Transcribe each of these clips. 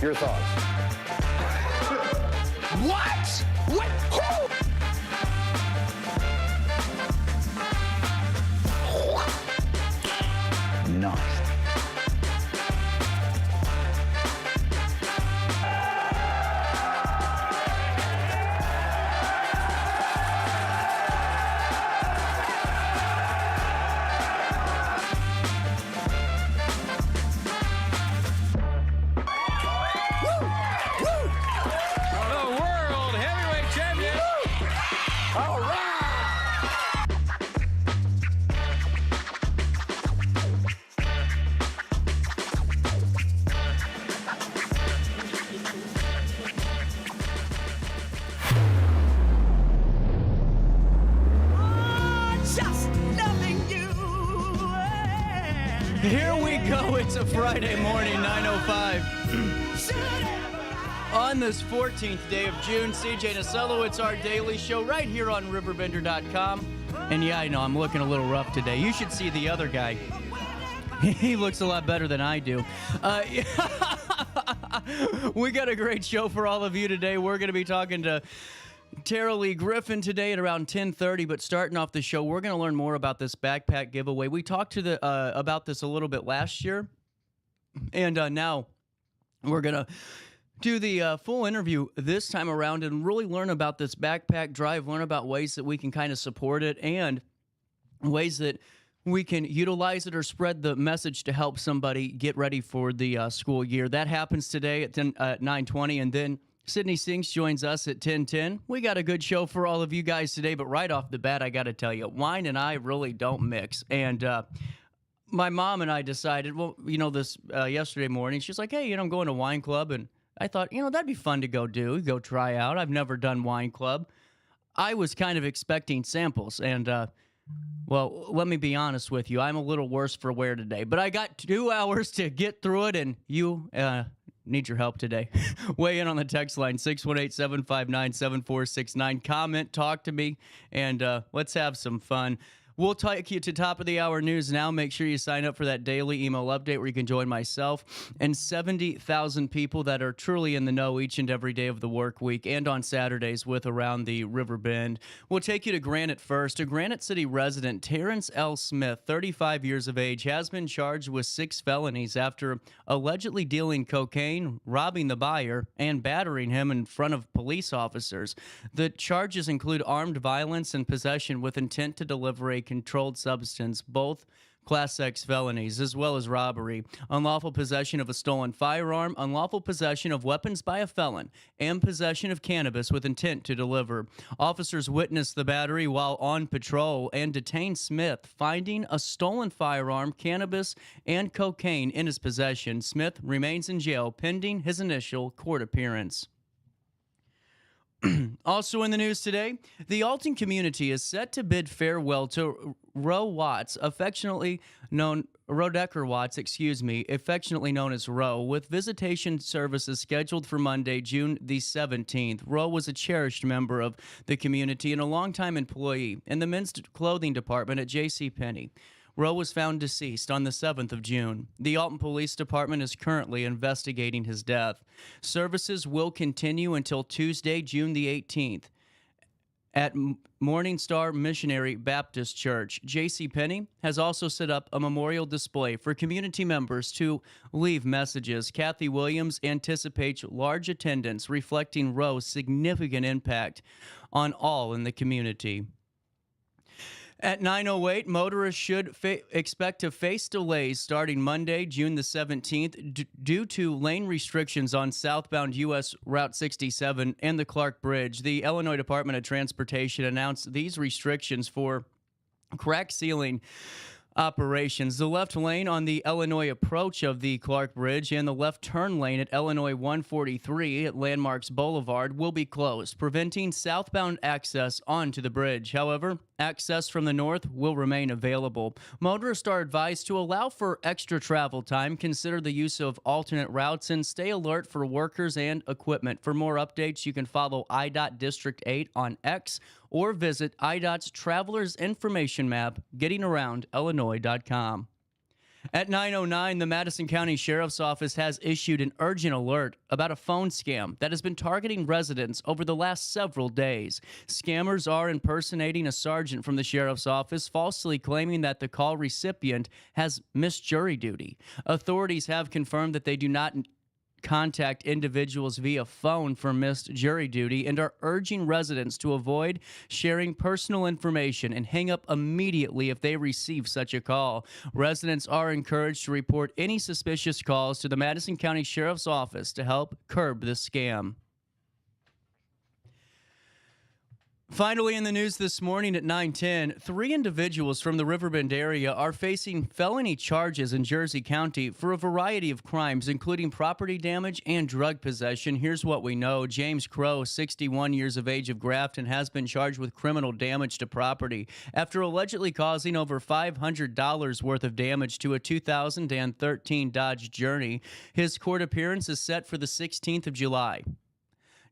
Your thoughts? What? What? Who? Nice. Here we go. It's a Friday morning, 9:05. On this 14th day of June, CJ Nasello, it's our daily show right here on RiverBender.com. And yeah, I know I'm looking a little rough today. You should see the other guy. He looks a lot better than I do. We got a great show for all of you today. We're going to be talking to Taralei Griffin today at around 10:30, but starting off the show, we're going to learn more about this backpack giveaway. We talked to about this a little bit last year, and now we're going to do the full interview this time around and really learn about this backpack drive, learn about ways that we can kind of support it and ways that we can utilize it or spread the message to help somebody get ready for the school year. That happens today at 9:20, and then Sydney Sinks joins us at 10:10. We got a good show for all of you guys today, but right off the bat, I got to tell you, wine and I really don't mix. And my mom and I decided, well, this yesterday morning, she's like, hey, I'm going to wine club. And I thought, that'd be fun to go try out. I've never done wine club. I was kind of expecting samples. And, well, let me be honest with you. I'm a little worse for wear today. But I got 2 hours to get through it, and you need your help today. Weigh in on the text line, 618-759-7469. Comment, talk to me, and let's have some fun. We'll take you to top of the hour news now. Make sure you sign up for that daily email update where you can join myself and 70,000 people that are truly in the know each and every day of the work week and on Saturdays with Around the River Bend. We'll take you to Granite first. A Granite City resident, Terrence L. Smith, 35 years of age, has been charged with 6 felonies after allegedly dealing cocaine, robbing the buyer, and battering him in front of police officers. The charges include armed violence and possession with intent to deliver a controlled substance, both Class X felonies, as well as robbery, unlawful possession of a stolen firearm, unlawful possession of weapons by a felon, and possession of cannabis with intent to deliver. Officers witnessed the battery while on patrol and detained Smith, finding a stolen firearm, cannabis, and cocaine in his possession. Smith remains in jail pending his initial court appearance. Also in the news today, the Alton community is set to bid farewell to Roe Watts, affectionately known as Roe, with visitation services scheduled for Monday, June the 17th. Roe was a cherished member of the community and a longtime employee in the men's clothing department at JCPenney. Roe was found deceased on the 7th of June. The Alton Police Department is currently investigating his death. Services will continue until Tuesday, June the 18th at Morning Star Missionary Baptist Church. JCPenney has also set up a memorial display for community members to leave messages. Kathy Williams anticipates large attendance, reflecting Roe's significant impact on all in the community. At 9:08, motorists should expect to face delays starting Monday, June the 17th, due to lane restrictions on southbound U.S. Route 67 and the Clark Bridge. The Illinois Department of Transportation announced these restrictions for crack sealing operations. The left lane on the Illinois approach of the Clark Bridge and the left turn lane at Illinois 143 at Landmarks Boulevard will be closed, preventing southbound access onto the bridge. However, access from the north will remain available. Motorists are advised to allow for extra travel time, consider the use of alternate routes, and stay alert for workers and equipment. For more updates, you can follow IDOT District 8 on X or visit IDOT's Traveler's Information Map, gettingaroundillinois.com. At 9:09, the Madison County Sheriff's Office has issued an urgent alert about a phone scam that has been targeting residents over the last several days. Scammers are impersonating a sergeant from the sheriff's office, falsely claiming that the call recipient has missed jury duty. Authorities have confirmed that they do not contact individuals via phone for missed jury duty and are urging residents to avoid sharing personal information and hang up immediately if they receive such a call. Residents are encouraged to report any suspicious calls to the Madison County Sheriff's Office to help curb this scam. Finally, in the news this morning at 9:10, 3 individuals from the Riverbend area are facing felony charges in Jersey County for a variety of crimes, including property damage and drug possession. Here's what we know. James Crow, 61 years of age, of Grafton, has been charged with criminal damage to property after allegedly causing over $500 worth of damage to a 2013 Dodge Journey. His court appearance is set for the 16th of July.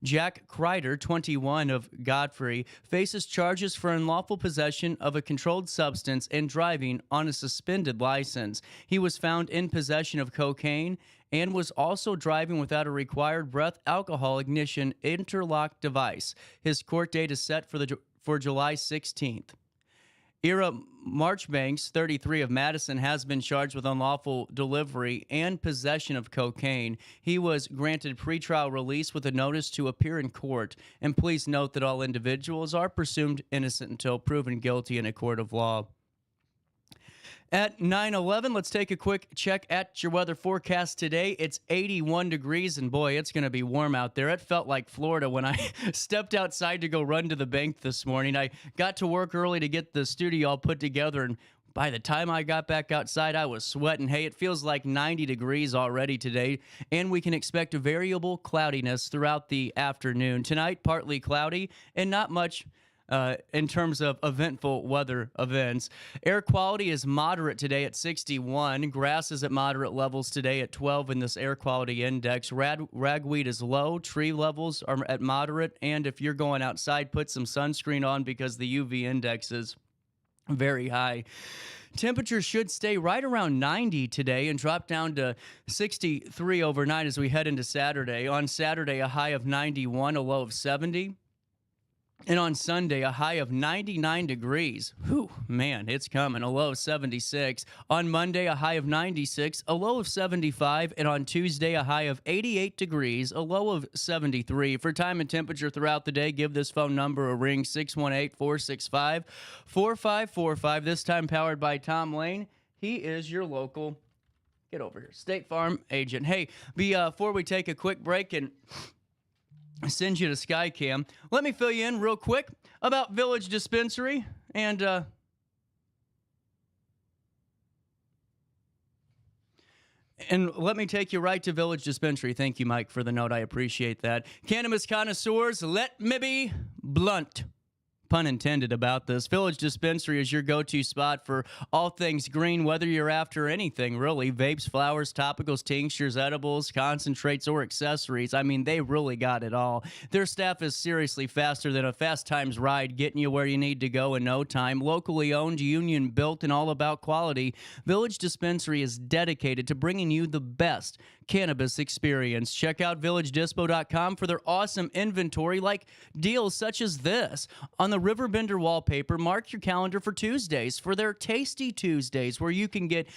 Jack Kreider, 21, of Godfrey, faces charges for unlawful possession of a controlled substance and driving on a suspended license. He was found in possession of cocaine and was also driving without a required breath alcohol ignition interlock device. His court date is set for July 16th. Ira Marchbanks, 33, of Madison, has been charged with unlawful delivery and possession of cocaine. He was granted pretrial release with a notice to appear in court. And please note that all individuals are presumed innocent until proven guilty in a court of law. At 9:11, let's take a quick check at your weather forecast today. It's 81 degrees, and boy, it's going to be warm out there. It felt like Florida when I stepped outside to go run to the bank this morning. I got to work early to get the studio all put together, and by the time I got back outside, I was sweating. Hey, it feels like 90 degrees already today, and we can expect a variable cloudiness throughout the afternoon. Tonight, partly cloudy and not much in terms of eventful weather events. Air quality is moderate today at 61. Grass is at moderate levels today at 12 in this air quality index. Ragweed is low. Tree levels are at moderate. And if you're going outside, put some sunscreen on because the UV index is very high. Temperatures should stay right around 90 today and drop down to 63 overnight as we head into Saturday. On Saturday, a high of 91, a low of 70. And on Sunday, a high of 99 degrees. Whew, man, it's coming. A low of 76. On Monday, a high of 96, a low of 75. And on Tuesday, a high of 88 degrees, a low of 73. For time and temperature throughout the day, give this phone number a ring, 618-465-4545. This time powered by Tom Lane. He is your local, get over here, State Farm agent. Hey, before we take a quick break and send you to Skycam, let me fill you in real quick about Village Dispensary and let me take you right to Village Dispensary. Thank you, Mike, for the note. I appreciate that. Cannabis connoisseurs, let me be blunt. Pun intended about this. Village Dispensary is your go-to spot for all things green, whether you're after anything, really. Vapes, flowers, topicals, tinctures, edibles, concentrates, or accessories. I mean, they really got it all. Their staff is seriously faster than a Fast Times ride, getting you where you need to go in no time. Locally owned, union built, and all about quality, Village Dispensary is dedicated to bringing you the best cannabis experience. Check out VillageDispo.com for their awesome inventory, like deals such as this. On the RiverBender wallpaper, mark your calendar for Tuesdays for their Tasty Tuesdays, where you can get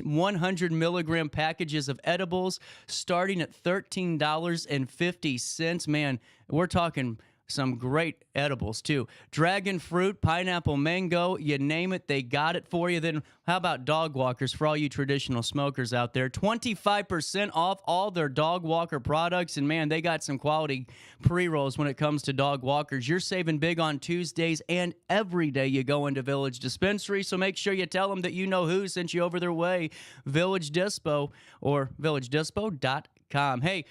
100 milligram packages of edibles starting at $13.50. Man, we're talking some great edibles too. Dragon fruit, pineapple, mango, you name it, they got it for you. Then how about dog walkers for all you traditional smokers out there? 25% off all their dog walker products. And man, they got some quality pre-rolls when it comes to dog walkers. You're saving big on Tuesdays and every day you go into Village Dispensary. So make sure you tell them that you know who sent you over their way. Village Dispo or VillageDispo.com. Hey,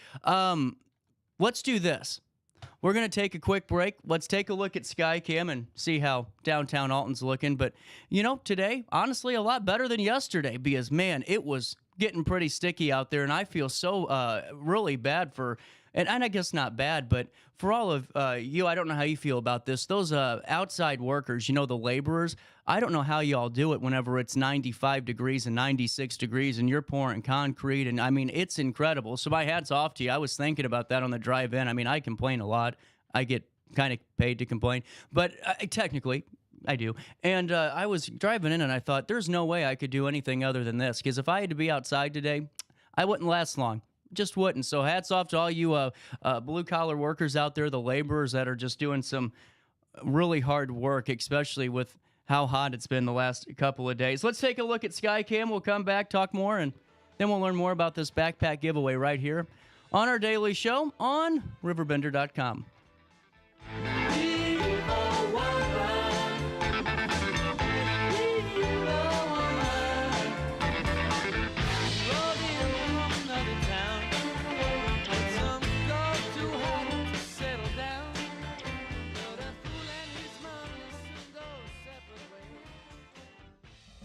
let's do this. We're going to take a quick break. Let's take a look at Skycam and see how downtown Alton's looking. But, you know, today, honestly, a lot better than yesterday because, man, it was getting pretty sticky out there, and I feel so really bad for, and I guess not bad, but for all of you, I don't know how you feel about this. Those outside workers, the laborers, I don't know how you all do it whenever it's 95 degrees and 96 degrees and you're pouring concrete, and I mean, it's incredible. So my hat's off to you. I was thinking about that on the drive in. I mean, I complain a lot. I get kind of paid to complain, but technically I do. And I was driving in and I thought, there's no way I could do anything other than this, because if I had to be outside today, I wouldn't last long. Just wouldn't. So hats off to all you blue-collar workers out there, the laborers that are just doing some really hard work, especially with how hot it's been the last couple of days. Let's take a look at Skycam. We'll come back, talk more, and then we'll learn more about this backpack giveaway right here on our daily show on RiverBender.com.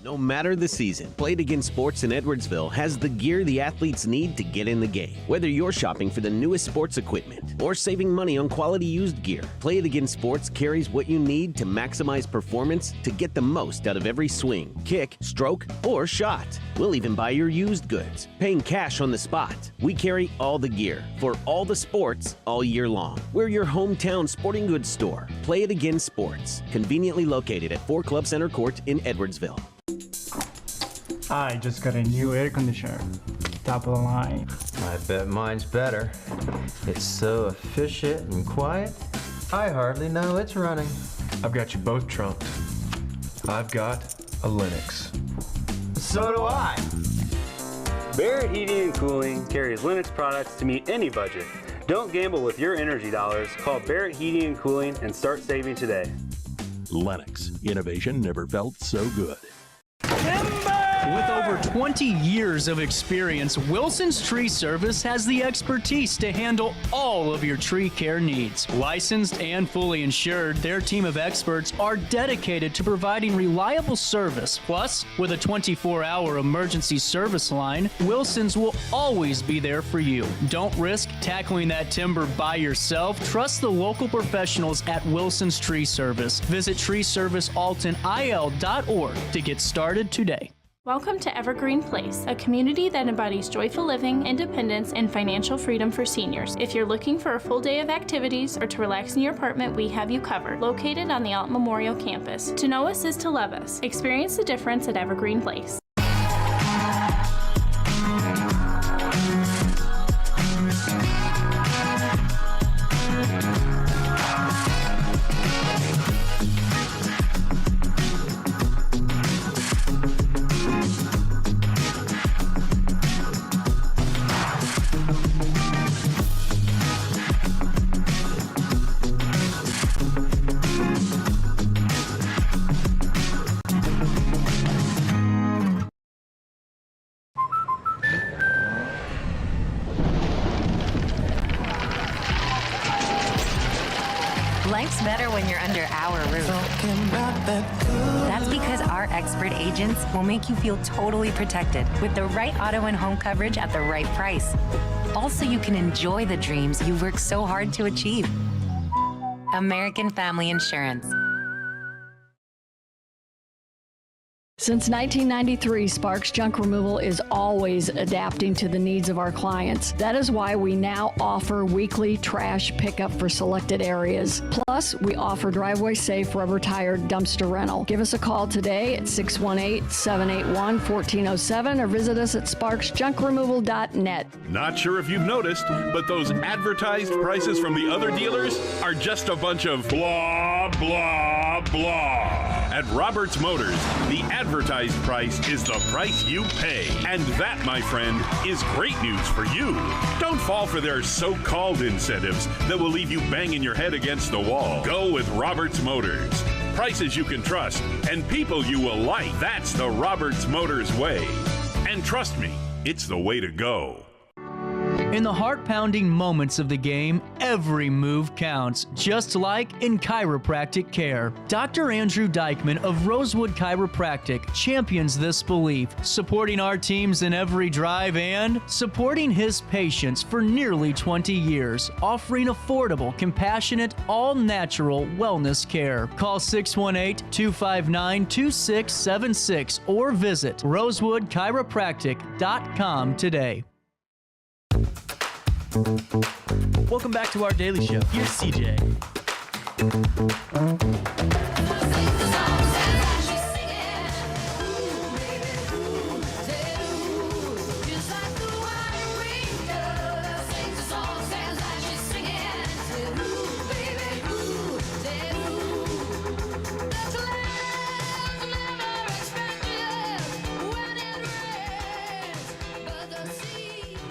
No matter the season, Play It Again Sports in Edwardsville has the gear the athletes need to get in the game. Whether you're shopping for the newest sports equipment or saving money on quality used gear, Play It Again Sports carries what you need to maximize performance to get the most out of every swing, kick, stroke, or shot. We'll even buy your used goods, paying cash on the spot. We carry all the gear for all the sports all year long. We're your hometown sporting goods store. Play It Again Sports, conveniently located at 4 Club Center Court in Edwardsville. I just got a new air conditioner. Top of the line. I bet mine's better. It's so efficient and quiet, I hardly know it's running. I've got you both trumped. I've got a Linux. So do I. Barrett Heating and Cooling carries Linux products to meet any budget. Don't gamble with your energy dollars. Call Barrett Heating and Cooling and start saving today. Lennox. Innovation never felt so good. With over 20 years of experience, Wilson's Tree Service has the expertise to handle all of your tree care needs. Licensed and fully insured, their team of experts are dedicated to providing reliable service. Plus, with a 24-hour emergency service line, Wilson's will always be there for you. Don't risk tackling that timber by yourself. Trust the local professionals at Wilson's Tree Service. Visit treeservicealtonil.org to get started today. Welcome to Evergreen Place, a community that embodies joyful living, independence, and financial freedom for seniors. If you're looking for a full day of activities or to relax in your apartment, we have you covered. Located on the Alton Memorial Campus. To know us is to love us. Experience the difference at Evergreen Place. Life's better when you're under our roof. That's because our expert agents will make you feel totally protected with the right auto and home coverage at the right price. Also, you can enjoy the dreams you've worked so hard to achieve. American Family Insurance. Since 1993, Sparks Junk Removal is always adapting to the needs of our clients. That is why we now offer weekly trash pickup for selected areas. Plus, we offer driveway-safe rubber-tired dumpster rental. Give us a call today at 618-781-1407 or visit us at sparksjunkremoval.net. Not sure if you've noticed, but those advertised prices from the other dealers are just a bunch of blah, blah, blah. At Roberts Motors, the advertised price is the price you pay. And that, my friend, is great news for you. Don't fall for their so-called incentives that will leave you banging your head against the wall. Go with Roberts Motors. Prices you can trust and people you will like. That's the Roberts Motors way. And trust me, it's the way to go. In the heart-pounding moments of the game, every move counts, just like in chiropractic care. Dr. Andrew Dykman of Rosewood Chiropractic champions this belief, supporting our teams in every drive and supporting his patients for nearly 20 years, offering affordable, compassionate, all-natural wellness care. Call 618-259-2676 or visit rosewoodchiropractic.com today. Welcome back to our daily show. Here's CJ.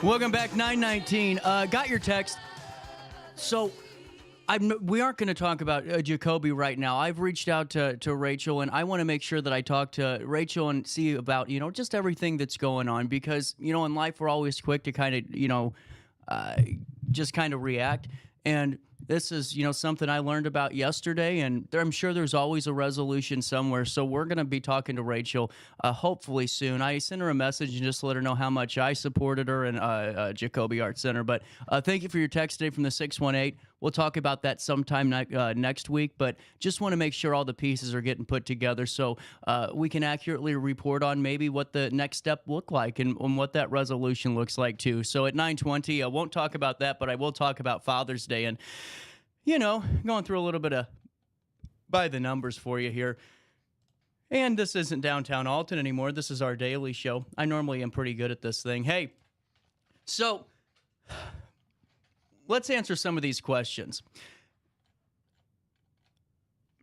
Welcome back, 919. Got your text. So we aren't going to talk about Jacoby right now. I've reached out to Rachel, and I want to make sure that I talk to Rachel and see about, just everything that's going on. Because, in life, we're always quick to kind of, just kind of react. And this is, something I learned about yesterday, and I'm sure there's always a resolution somewhere. So we're going to be talking to Rachel hopefully soon. I sent her a message and just let her know how much I supported her in Jacoby Art Center. But thank you for your text today from the 618. We'll talk about that sometime next week, but just want to make sure all the pieces are getting put together so we can accurately report on maybe what the next step look like and what that resolution looks like too. So at 9:20, I won't talk about that, but I will talk about Father's Day and, going through a little bit of by the numbers for you here. And this isn't downtown Alton anymore. This is our daily show. I normally am pretty good at this thing. Hey, so let's answer some of these questions.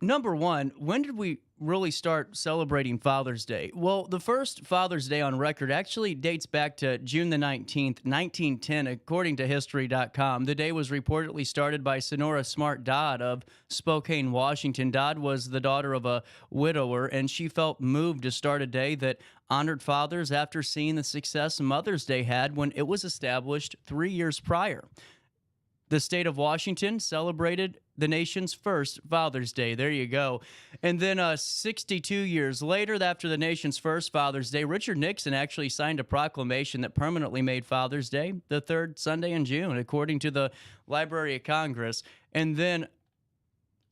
Number one, when did we really start celebrating Father's Day? Well, the first Father's Day on record actually dates back to June the 19th, 1910, according to History.com. The day was reportedly started by Sonora Smart Dodd of Spokane, Washington. Dodd was the daughter of a widower, and she felt moved to start a day that honored fathers after seeing the success Mother's Day had when it was established 3 years prior. The state of Washington celebrated the nation's first Father's Day. There you go. And then 62 years later, after the nation's first Father's Day, Richard Nixon actually signed a proclamation that permanently made Father's Day the third Sunday in June, according to the Library of Congress. And then,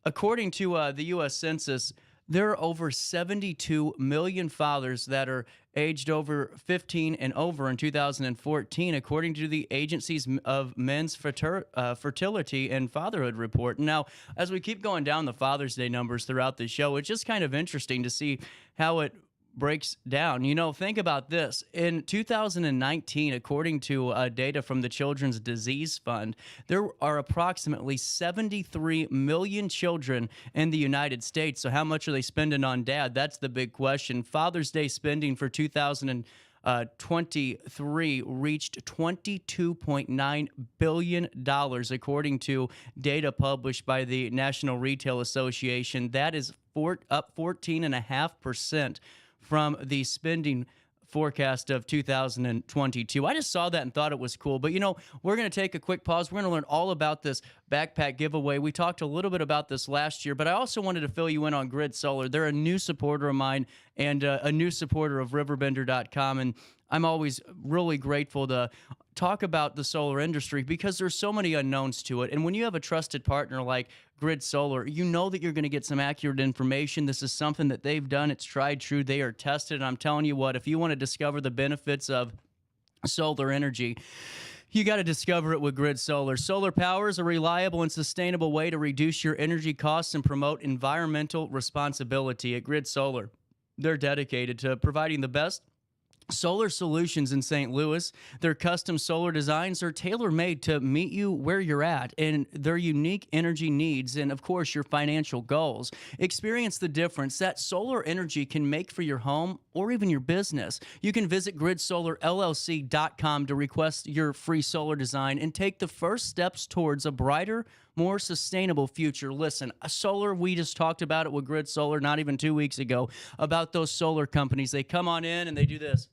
according to the U.S. Census, there are over 72 million fathers that are aged over 15 and over in 2014, according to the Agencies of Men's Fertility and Fatherhood Report. Now, as we keep going down the Father's Day numbers throughout the show, it's just kind of interesting to see how it breaks down. Think about this. In 2019, according to data from the Children's Disease Fund, there are approximately 73 million children in the United States. So how much are they spending on dad? That's the big question. Father's Day spending for 2023 reached $22.9 billion, according to data published by the National Retail Association. That is up 14.5% from the spending forecast of 2022. I just saw that and thought it was cool. But, we're going to take a quick pause. We're going to learn all about this backpack giveaway. We talked a little bit about this last year, but I also wanted to fill you in on Grid Solar. They're a new supporter of mine and a new supporter of RiverBender.com. And I'm always really grateful to talk about the solar industry because there's so many unknowns to it. And when you have a trusted partner like Grid Solar, you know that you're going to get some accurate information. This is something that they've done. It's tried, true. They are tested. And I'm telling you what, if you want to discover the benefits of solar energy, you got to discover it with Grid Solar. Solar power is a reliable and sustainable way to reduce your energy costs and promote environmental responsibility. At Grid Solar, they're dedicated to providing the best solar solutions in St. Louis. Their custom solar designs are tailor-made to meet you where you're at and their unique energy needs and, of course, your financial goals. Experience the difference that solar energy can make for your home or even your business. You can visit gridsolarllc.com to request your free solar design and take the first steps towards a brighter, more sustainable future. Listen, solar, we just talked about it with Grid Solar not even 2 weeks ago about those solar companies. They come on in and they do this.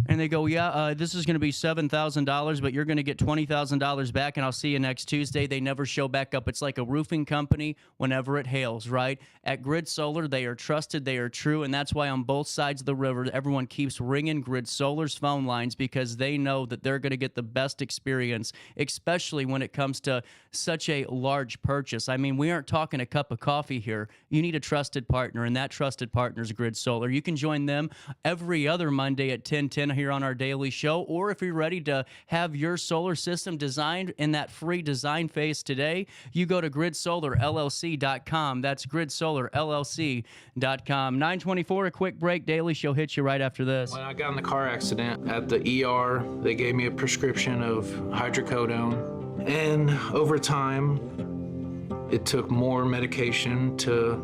And they go, yeah, this is going to be $7,000, but you're going to get $20,000 back, and I'll see you next Tuesday. They never show back up. It's like a roofing company whenever it hails, right? At Grid Solar, they are trusted, they are true, and that's why on both sides of the river, everyone keeps ringing Grid Solar's phone lines because they know that they're going to get the best experience, especially when it comes to such a large purchase. I mean, we aren't talking a cup of coffee here. You need a trusted partner, and that trusted partner is Grid Solar. You can join them every other Monday at 10:10 here on our daily show, or if you're ready to have your solar system designed in that free design phase today, you go to gridsolarllc.com. That's gridsolarllc.com. 9:24, a quick break. Daily show hits you right after this. When I got in the car accident at the ER, they gave me a prescription of hydrocodone, and over time, it took more medication to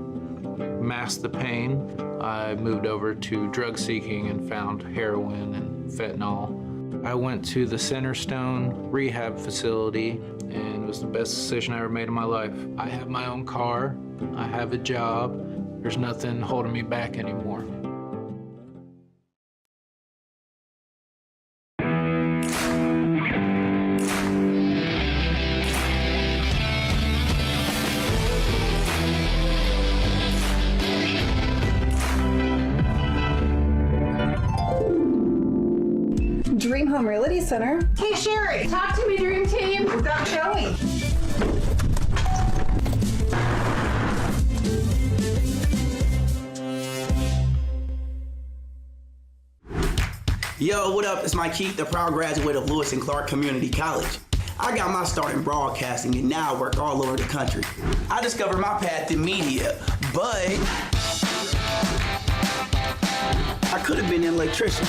mask the pain. I moved over to drug seeking and found heroin and fentanyl. I went to the Centerstone rehab facility, and it was the best decision I ever made in my life. I have my own car, I have a job, there's nothing holding me back anymore. Dream Home Realty Center. Hey, Sherry, talk to me, Dream Team. We've got Joey. Yo, what up? It's Mike Keith, the proud graduate of Lewis and Clark Community College. I got my start in broadcasting and now I work all over the country. I discovered my path in media, but I could have been an electrician.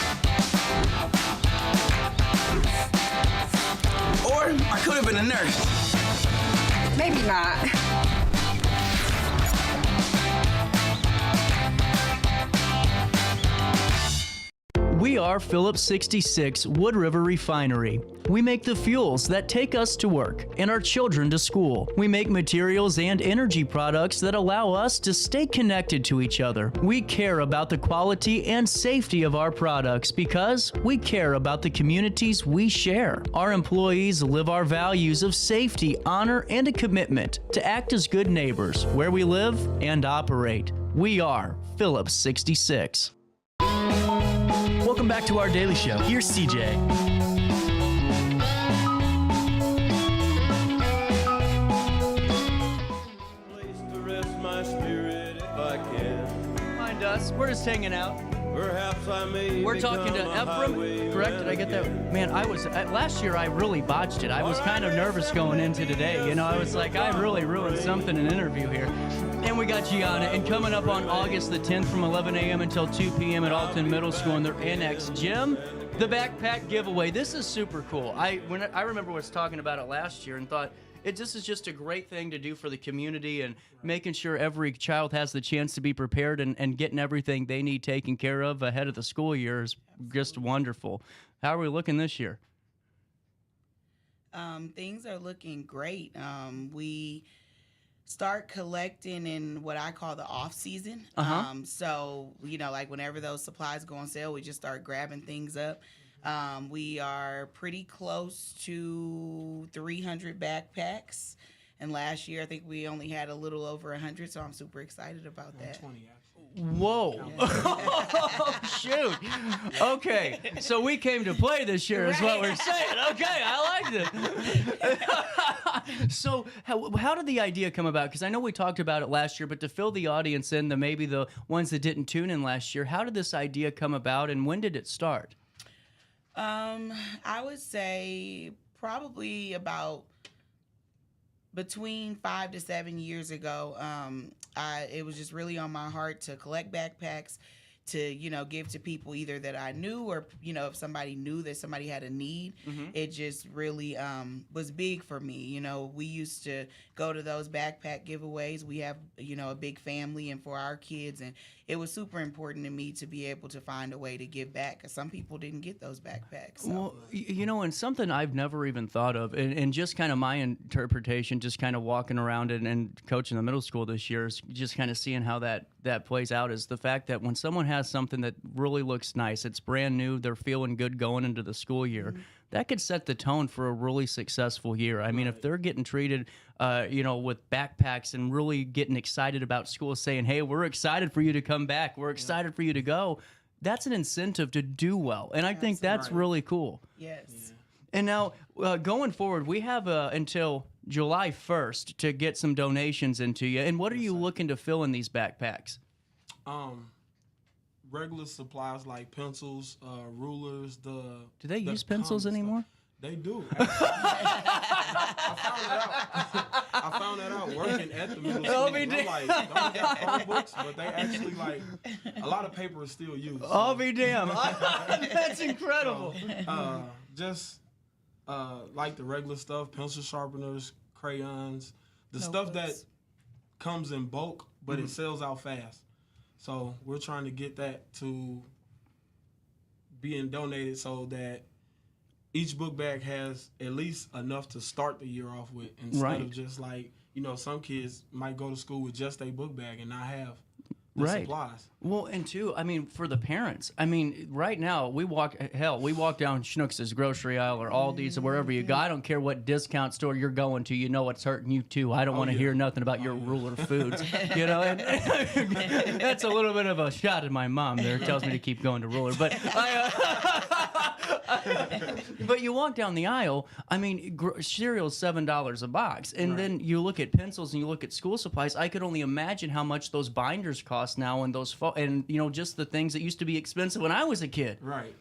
Or I could have been a nurse. Maybe not. We are Phillips 66 Wood River Refinery. We make the fuels that take us to work and our children to school. We make materials and energy products that allow us to stay connected to each other. We care about the quality and safety of our products because we care about the communities we share. Our employees live our values of safety, honor, and a commitment to act as good neighbors where we live and operate. We are Phillips 66. Welcome back to our daily show. Here's CJ. Mind us. We're just hanging out. We're talking to Ephraim, correct? Did I get that? Man, I was last year. I really botched it. I was kind of nervous going into today. You know, I was like, I really ruined something in an interview here. And we got Gianna, and coming up on August the 10th from 11 a.m. until 2 p.m. at Alton Middle School in their Annex Gym, the backpack giveaway. This is super cool. I remember was talking about it last year and thought, this is just a great thing to do for the community, and making sure every child has the chance to be prepared and getting everything they need taken care of ahead of the school year is just wonderful. How are we looking this year? Things are looking great. We start collecting in what I call the off season. So, you know, like whenever those supplies go on sale, we just start grabbing things up. We are pretty close to 300 backpacks. And last year, I think we only had a little over 100, so I'm super excited about that. 20, Whoa. Oh, shoot. Okay, so we came to play this year is what we're saying. Okay, I like this. So how did the idea come about? Because I know we talked about it last year, but to fill the audience in, maybe the ones that didn't tune in last year, how did this idea come about, and when did it start? I would say probably about between 5 to 7 years ago. It was just really on my heart to collect backpacks to, you know, give to people either that I knew or, you know, if somebody knew that somebody had a need. It just really was big for me. You know, we used to go to those backpack giveaways. We have, you know, a big family and for our kids, and it was super important to me to be able to find a way to give back because some people didn't get those backpacks. So. Well, you know, and something I've never even thought of, and just kind of my interpretation, just kind of walking around and coaching the middle school this year, is just kind of seeing how that that plays out is the fact that when someone has something that really looks nice, it's brand new, they're feeling good going into the school year, that could set the tone for a really successful year. I mean, if they're getting treated, with backpacks and really getting excited about school, saying, hey, we're excited for you to come back, we're excited for you to go, that's an incentive to do well. And I think that's really cool. Yes. Yeah. And now, going forward, we have until July 1st to get some donations into you. And what are you looking to fill in these backpacks? Regular supplies like pencils, rulers. Do they use pencils anymore? They do. I found that out working at the middle school. I'm like, don't got Chromebooks, but they actually a lot of paper is still used. So. I'll be damned. That's incredible. Like the regular stuff, pencil sharpeners, crayons, the stuff that comes in bulk, but it sells out fast. So we're trying to get that to being donated so that each book bag has at least enough to start the year off with, instead of just some kids might go to school with just a book bag and not have the supplies. Well, and two, I mean, for the parents, I mean, right now, we walk down Schnucks' grocery aisle or Aldi's or wherever you go. I don't care what discount store you're going to. You know it's hurting you, too. I don't want to hear nothing about your ruler foods. And that's a little bit of a shot at my mom there. Tells me to keep going to ruler. But but you walk down the aisle, I mean, cereal's $7 a box. And then you look at pencils and you look at school supplies. I could only imagine how much those binders cost now and those just the things that used to be expensive when I was a kid. Right.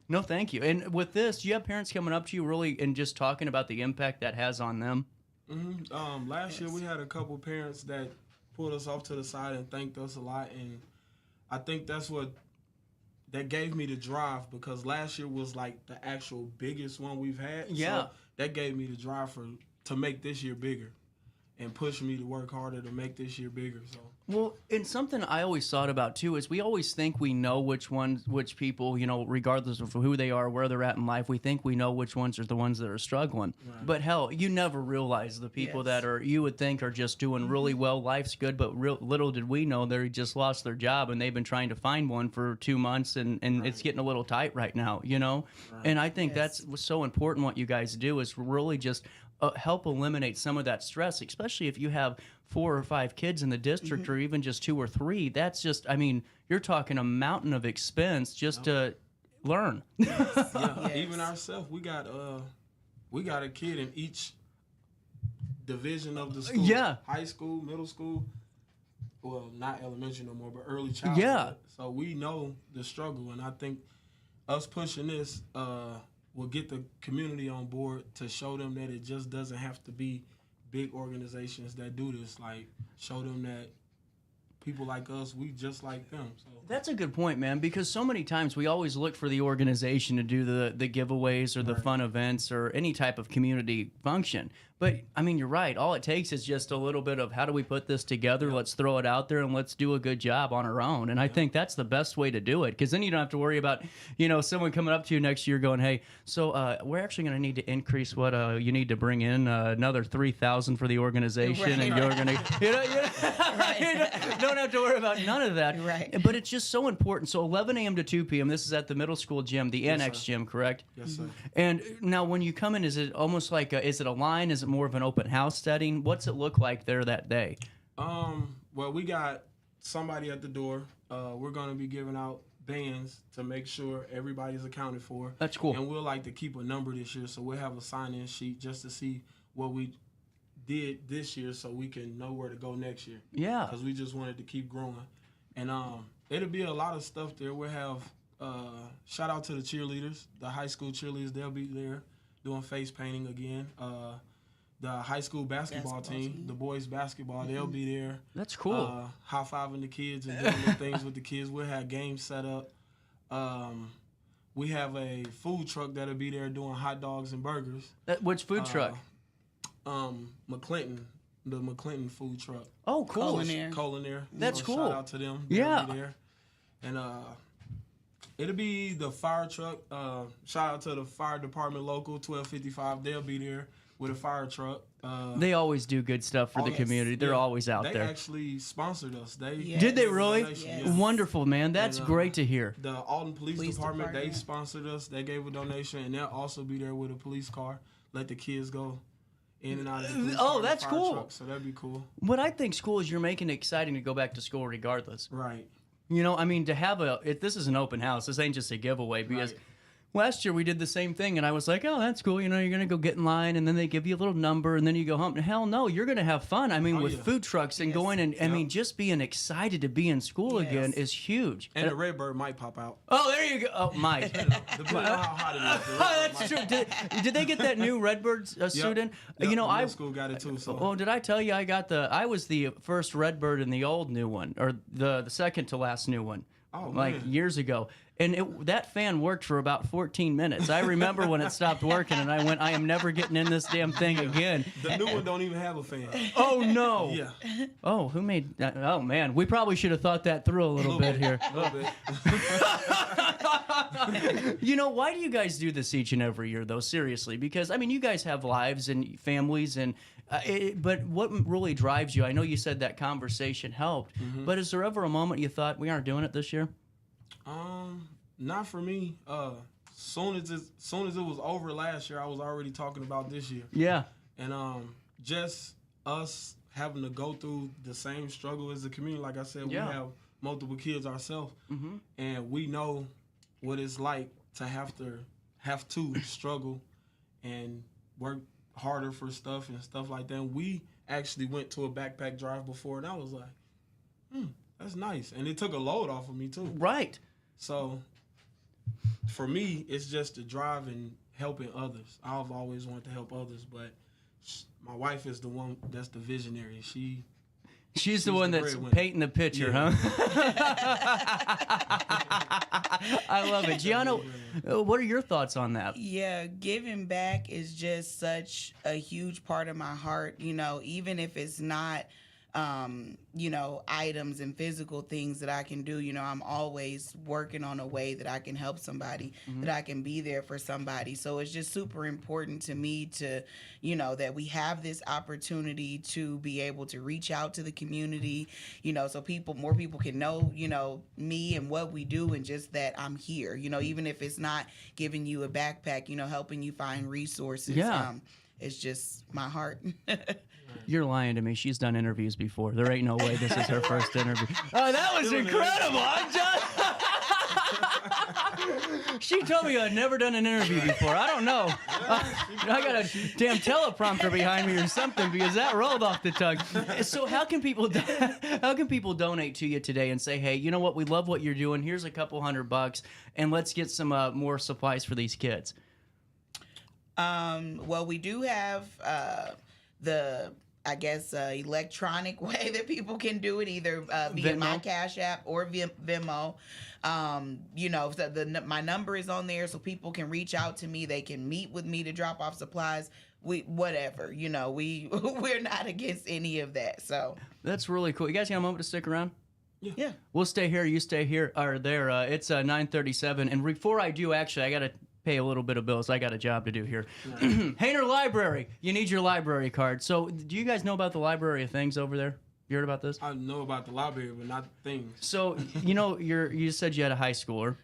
No, thank you. And with this, do you have parents coming up to you really and just talking about the impact that has on them? Mm-hmm. Last year we had a couple parents that pulled us off to the side and thanked us a lot, and I think that gave me the drive, because last year was like the actual biggest one we've had. Yeah. So that gave me the drive to make this year bigger and push me to work harder to make this year bigger. So. Well, and something I always thought about, too, is we always think we know which people, regardless of who they are, where they're at in life, we think we know which ones are the ones that are struggling. Right. But, hell, you never realize the people that you would think are just doing really well, life's good, but little did we know they just lost their job and they've been trying to find one for 2 months, and it's getting a little tight right now, Right. And I think that's so important. What you guys do is really just help eliminate some of that stress, especially if you have 4 or 5 kids in the district, or even just 2 or 3. That's just, I mean, you're talking a mountain of expense just to learn. Even ourselves, we got a kid in each division of the school. Yeah. High school, middle school. Well, not elementary no more, but early childhood. Yeah. So we know the struggle, and I think us pushing this will get the community on board to show them that it just doesn't have to be big organizations that do this. Like, show them that people like us, we just like them. So that's a good point, man, because so many times we always look for the organization to do the giveaways or the fun events or any type of community function. But, I mean, you're right. All it takes is just a little bit of how do we put this together? Let's throw it out there and let's do a good job on our own. And I think that's the best way to do it, because then you don't have to worry about, someone coming up to you next year going, hey, so we're actually going to need to increase what you need to bring in, another $3,000 for the organization. And you're going to, you don't have to worry about none of that. Right. But it's just so important. So 11 a.m. to 2 p.m., this is at the middle school gym, the Annex gym, correct? Yes, sir. And now when you come in, is it almost like, is it a line? Is it more of an open house setting? What's it look like there that day? Well, we got somebody at the door. We're going to be giving out bands to make sure everybody's accounted for. That's cool. And we'll like to keep a number this year, so we'll have a sign-in sheet just to see what we did this year so we can know where to go next year. Yeah. Because we just wanted to keep growing. And it'll be a lot of stuff there. We'll have, shout out to the cheerleaders, the high school cheerleaders. They'll be there doing face painting again. The high school basketball team, the boys basketball, they'll be there. That's cool. High-fiving the kids and doing little things with the kids. We'll have games set up. We have a food truck that'll be there doing hot dogs and burgers. Which food truck? McClinton, the McClinton food truck. Oh, cool. Culinary. That's cool. Shout out to them. Yeah. They'll be there. And it'll be the fire truck. Shout out to the fire department local, 1255. They'll be there. with a fire truck. They always do good stuff for the community. They're always out there. They actually sponsored us. Did they really? Yes. Wonderful, man. That's great to hear. The Alton Police Department, they sponsored us. They gave a donation, and they'll also be there with a police car. Let the kids go in and out of the police car, that's fire cool. truck, so that'd be cool. What I think's cool is you're making it exciting to go back to school regardless. Right. You know, I mean, to have this is an open house. This ain't just a giveaway because last year we did the same thing, and I was like, oh, that's cool. You know, you're going to go get in line, and then they give you a little number, and then you go home. Hell no, you're going to have fun. I mean, with food trucks and going and, I mean, just being excited to be in school again is huge. And the Redbird might pop out. Oh, there you go. Oh, might. Depending on how hot it is. That's true. Did they get that new Redbird suit in? Yep, You know, middle school got it too. So. Oh, did I tell you I was the first Redbird in the old new one, or the second to last new one. Oh, like man. years ago. And that fan worked for about 14 minutes. I remember when it stopped working, and I went, I am never getting in this damn thing again. The new one don't even have a fan. Oh, no. Yeah. Oh, who made that? Oh, man. We probably should have thought that through a little bit here. A little bit. You know, why do you guys do this each and every year, though? Seriously. Because, I mean, you guys have lives and families, and but what really drives you? I know you said that conversation helped, but is there ever a moment you thought, we aren't doing it this year? Not for me. Soon as it was over last year, I was already talking about this year. Yeah. And just us having to go through the same struggle as the community. Like I said, we have multiple kids ourselves, and we know what it's like to have to struggle and work harder for stuff and stuff like that. And we actually went to a backpack drive before, and I was like, that's nice. And it took a load off of me too. Right. So for me, it's just the drive and helping others. I've always wanted to help others, but my wife is the one that's the visionary. She's the one that's painting the picture, huh? I love it. Gianna, what are your thoughts on that? Yeah, giving back is just such a huge part of my heart. You know, even if it's not, you know, items and physical things that I can do. You know, I'm always working on a way that I can help somebody, that I can be there for somebody. So it's just super important to me to, you know, that we have this opportunity to be able to reach out to the community, you know, so more people can know, you know, me and what we do, and just that I'm here, you know, even if it's not giving you a backpack, you know, helping you find resources. Yeah. It's just my heart. You're lying to me. She's done interviews before. There ain't no way this is her first interview. Oh, that was incredible. She told me I'd never done an interview before. I don't know. I got a damn teleprompter behind me or something, because that rolled off the tongue. So how can people donate to you today and say, hey, you know what? We love what you're doing. Here's a couple $100, and let's get some more supplies for these kids. Well, we do have the, I guess, electronic way that people can do it, either via my Cash App or via Venmo. You know, my number is on there, so people can reach out to me. They can meet with me to drop off supplies. Whatever, you know, we're not against any of that. So that's really cool. You guys got a moment to stick around? Yeah. We'll stay here. You stay here or there. It's 9:37, and before I do, actually, I got to pay a little bit of bills. I got a job to do here. Hainer Library. You need your library card. So do you guys know about the Library of Things over there? You heard about this? I know about the library, but not things. So, you know, you said you had a high schooler.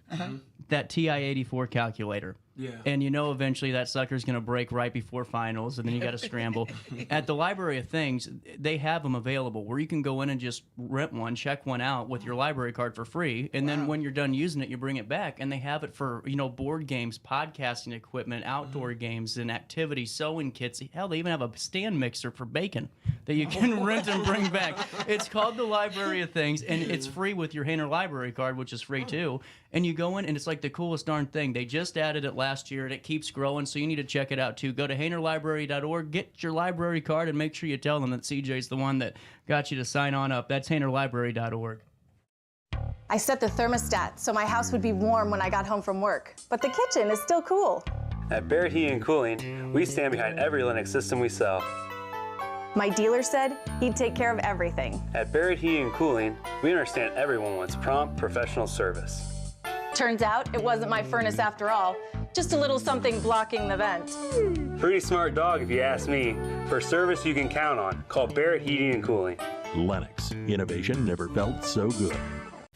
That TI-84 calculator. Yeah. And you know eventually that sucker's going to break right before finals, and then you got to scramble. At the Library of Things, they have them available where you can go in and just rent one, check one out with your library card for free, and then when you're done using it, you bring it back, and they have it for, you know, board games, podcasting equipment, outdoor games, and activities, sewing kits. Hell, they even have a stand mixer for bacon that you can rent and bring back. It's called the Library of Things, and it's free with your Hainer Library card, which is free too. And you go in, and it's like the coolest darn thing. They just added it last year, and it keeps growing, so you need to check it out too. Go to HainerLibrary.org, get your library card, and make sure you tell them that CJ's the one that got you to sign on up. That's HainerLibrary.org. I set the thermostat so my house would be warm when I got home from work, but the kitchen is still cool. At Barrett Heating and Cooling, we stand behind every Linux system we sell. My dealer said he'd take care of everything. At Barrett Heating and Cooling, we understand everyone wants prompt, professional service. Turns out it wasn't my furnace after all, just a little something blocking the vent. Pretty smart dog if you ask me. For service you can count on, call Barrett Heating and Cooling. Lennox. Innovation never felt so good.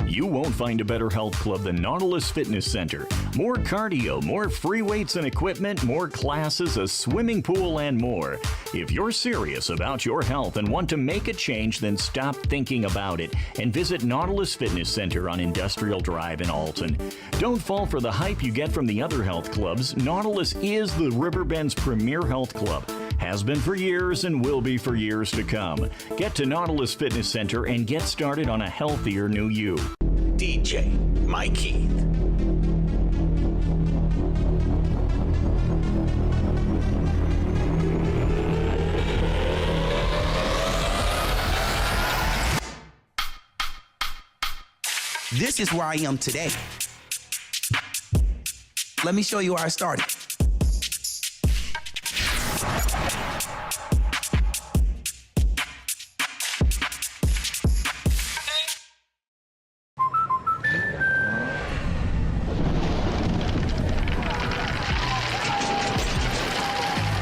You won't find a better health club than Nautilus Fitness Center. More cardio, more free weights and equipment, more classes, a swimming pool, and more. If you're serious about your health and want to make a change, then stop thinking about it and visit Nautilus Fitness Center on Industrial Drive in Alton. Don't fall for the hype you get from the other health clubs. Nautilus is the Riverbend's premier health club. Has been for years and will be for years to come. Get to Nautilus Fitness Center and get started on a healthier new you. DJ Mike Keith. This is where I am today. Let me show you where I started.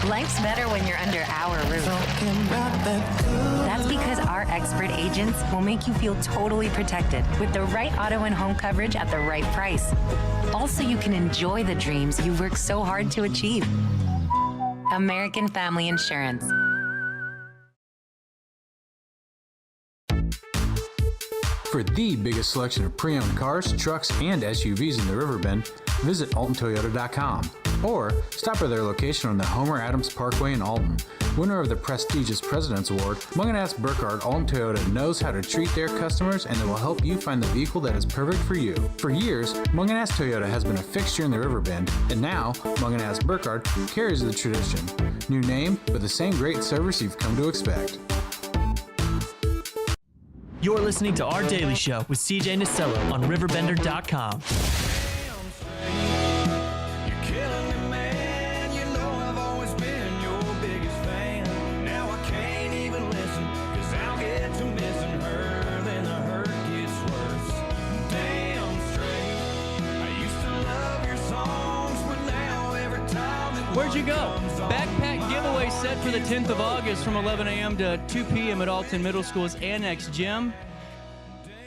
Life's better when you're under our roof. That's because our expert agents will make you feel totally protected with the right auto and home coverage at the right price. Also, you can enjoy the dreams you've worked so hard to achieve. American Family Insurance. For the biggest selection of pre-owned cars, trucks, and SUVs in the Riverbend, visit AltonToyota.com or stop by their location on the Homer Adams Parkway in Alton. Winner of the prestigious President's Award, Munganast Burkhardt Alton Toyota knows how to treat their customers, and they will help you find the vehicle that is perfect for you. For years, Munganast Toyota has been a fixture in the Riverbend, and now Munganast Burkhardt carries the tradition. New name, but the same great service you've come to expect. You're listening to Our Daily Show with CJ Nasello on RiverBender.com. Where'd you go? Backpack giveaway set for the 10th of August from 11 a.m. to 2 p.m. at Alton Middle School's Annex Gym.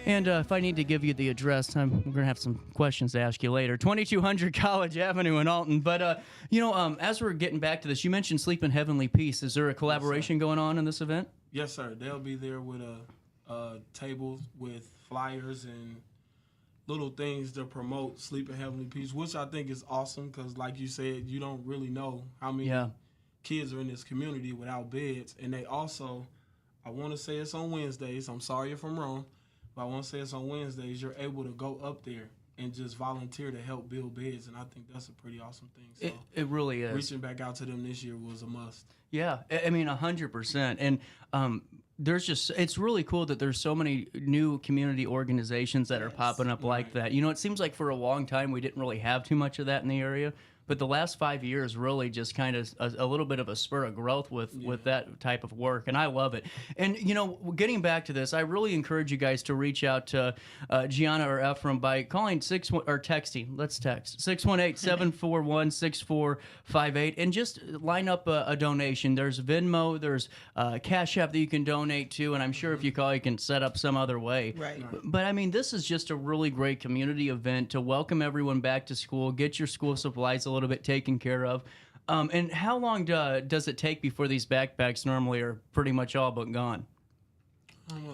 And if I need to give you the address, we're going to have some questions to ask you later. 2200 College Avenue in Alton. But, as we're getting back to this, you mentioned Sleep in Heavenly Peace. Is there a collaboration going on in this event? Yes, sir. They'll be there with a table with flyers and little things to promote Sleep in Heavenly Peace, which I think is awesome because, like you said, you don't really know how many kids are in this community without beds. And they also, I want to say it's on Wednesdays. I'm sorry if I'm wrong, but I want to say it's on Wednesdays. You're able to go up there and just volunteer to help build beds, and I think that's a pretty awesome thing. So it really is. Reaching back out to them this year was a must. Yeah, I mean, 100%. And it's really cool that there's so many new community organizations that are popping up like that. You know, it seems like for a long time we didn't really have too much of that in the area. But the last 5 years really just kind of a little bit of a spur of growth with that type of work, and I love it. And, getting back to this, I really encourage you guys to reach out to Gianna or Ephraim by calling or texting. Let's text 618-741-6458 and just line up a donation. There's Venmo, there's Cash App that you can donate to, and I'm sure if you call, you can set up some other way. Right. But I mean, this is just a really great community event to welcome everyone back to school, get your school supplies a little bit taken care of. And how long does it take before these backpacks normally are pretty much all but gone?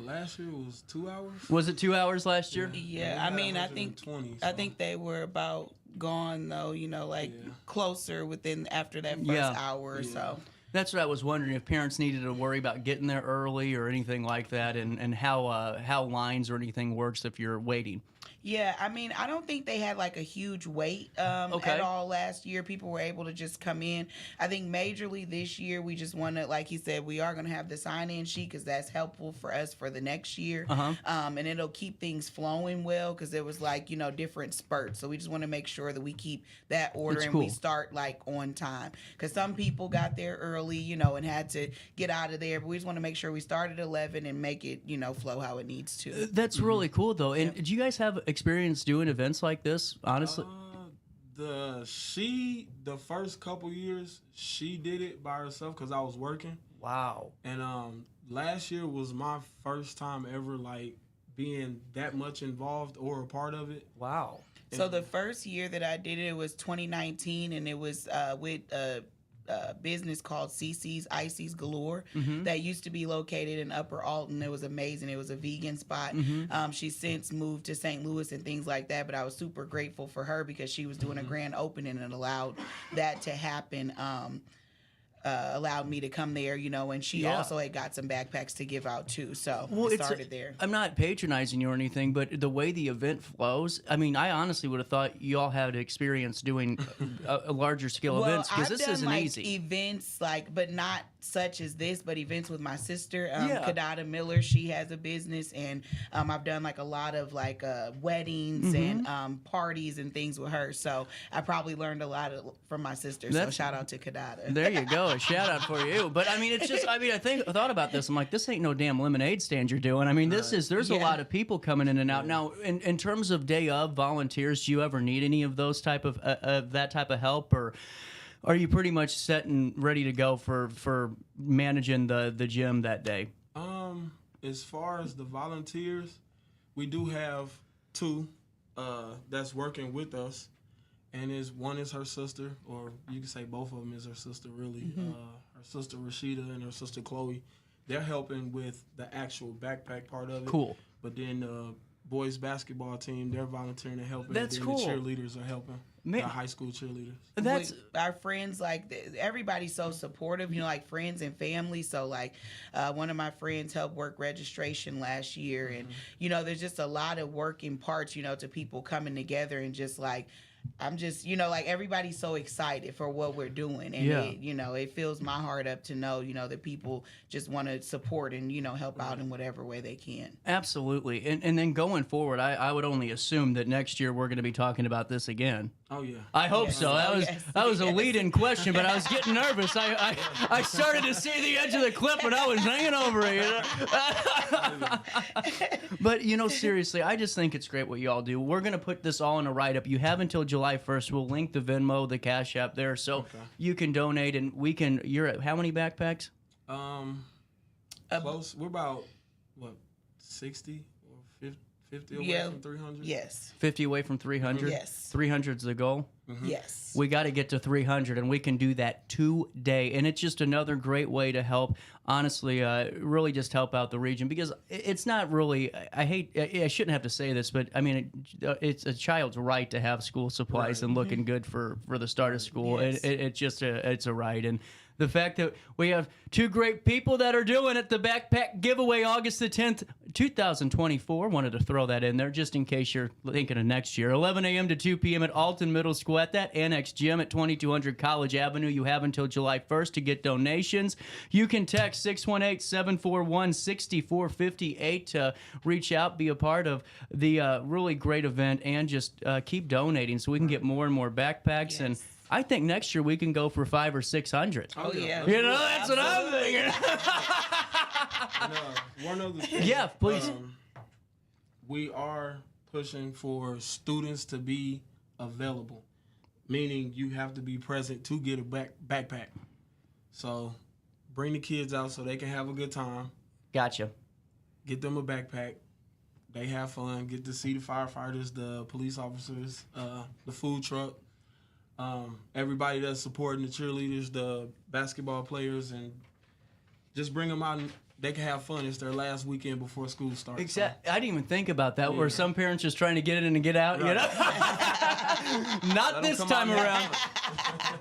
Last year was 2 hours. Was it 2 hours last year? Yeah, I mean, I think they were about gone though. Closer after that first hour or so. That's what I was wondering, if parents needed to worry about getting there early or anything like that, and how lines or anything works if you're waiting. Yeah, I mean, I don't think they had like a huge wait at all last year. People were able to just come in. I think majorly this year we just want to, like he said, we are going to have the sign-in sheet because that's helpful for us for the next year. And it'll keep things flowing well because there was different spurts. So we just want to make sure that we keep that order and we start on time. Because some people got there early, and had to get out of there. But we just want to make sure we start at 11 and make it, flow how it needs to. That's really cool though. And do you guys have have experience doing events like this, honestly? The first couple years, she did it by herself because I was working. Wow. And last year was my first time ever, like, being that much involved or a part of it. Wow. So the first year that I did it was 2019, and it was with a business called CC's Icy's Galore that used to be located in Upper Alton. It was amazing. It was a vegan spot. She's since moved to St. Louis and things like that, but I was super grateful for her because she was doing a grand opening and allowed that to happen. Allowed me to come there, you know, and she also had got some backpacks to give out too. So it started there. I'm not patronizing you or anything, but the way the event flows, I mean, I honestly would have thought you all had experience doing a larger scale events because this isn't easy. Events but not such as this, but events with my sister, Kadada Miller. She has a business, and I've done like a lot of weddings and parties and things with her. So I probably learned a lot from my sister. So shout out to Kadada. There you go. A shout out for you. But I mean, it's just, I thought about this. I'm like, this ain't no damn lemonade stand you're doing. I mean, there's a lot of people coming in and out. Now, in terms of day of volunteers, do you ever need any of those type of that type of help, or are you pretty much set and ready to go for managing the gym that day? As far as the volunteers, we do have two that's working with us. And one is her sister, or you can say both of them is her sister, really. Her sister Rashida and her sister Chloe. They're helping with the actual backpack part of it. Cool. But then the boys basketball team, they're volunteering and helping. That's and then cool. The cheerleaders are helping. The high school cheerleaders. That's our friends. Everybody's so supportive. You know, like friends and family. So one of my friends helped work registration last year, and you know, there's just a lot of working parts. You know, to people coming together and just I'm just, you know, everybody's so excited for what we're doing. And, it fills my heart up to know, you know, that people just want to support and, you know, help out in whatever way they can. Absolutely. And then going forward, I would only assume that next year we're going to be talking about this again. Oh, yeah. I hope so. That was a lead-in question, but I was getting nervous. I started to see the edge of the cliff, and I was hanging over it. But, you know, seriously, I just think it's great what you all do. We're going to put this all in a write-up. You have until July 1st. We'll link the Venmo, the Cash App there, so you can donate, and we can. You're at how many backpacks? Close. We're about 60 or 50 away from 300. Yes. 50 away from 300. Yes. 300's the goal. Yes. We got to get to 300, and we can do that today. And it's just another great way to help, honestly, really just help out the region, because it's not really, I shouldn't have to say this, but I mean, it's a child's right to have school supplies and looking good for the start of school. Yes. It's a right. And the fact that we have two great people that are doing it, the backpack giveaway August the 10th, 2024. Wanted to throw that in there just in case you're thinking of next year. 11 a.m. to 2 p.m. at Alton Middle School at that Annex Gym at 2200 College Avenue. You have until July 1st to get donations. You can text 618-741-6458 to reach out, be a part of the really great event, and just keep donating so we can get more and more backpacks. Yes. And I think next year we can go for 500 or 600. Oh, yeah. You know, that's what I'm thinking. One other thing. Yeah, please. We are pushing for students to be available, meaning you have to be present to get a backpack. So bring the kids out so they can have a good time. Gotcha. Get them a backpack. They have fun. Get to see the firefighters, the police officers, the food truck. Everybody that's supporting the cheerleaders, the basketball players, and just bring them out and they can have fun. It's their last weekend before school starts. Exactly. I didn't even think about that, where some parents just trying to get in and get out, you know? Not this time around.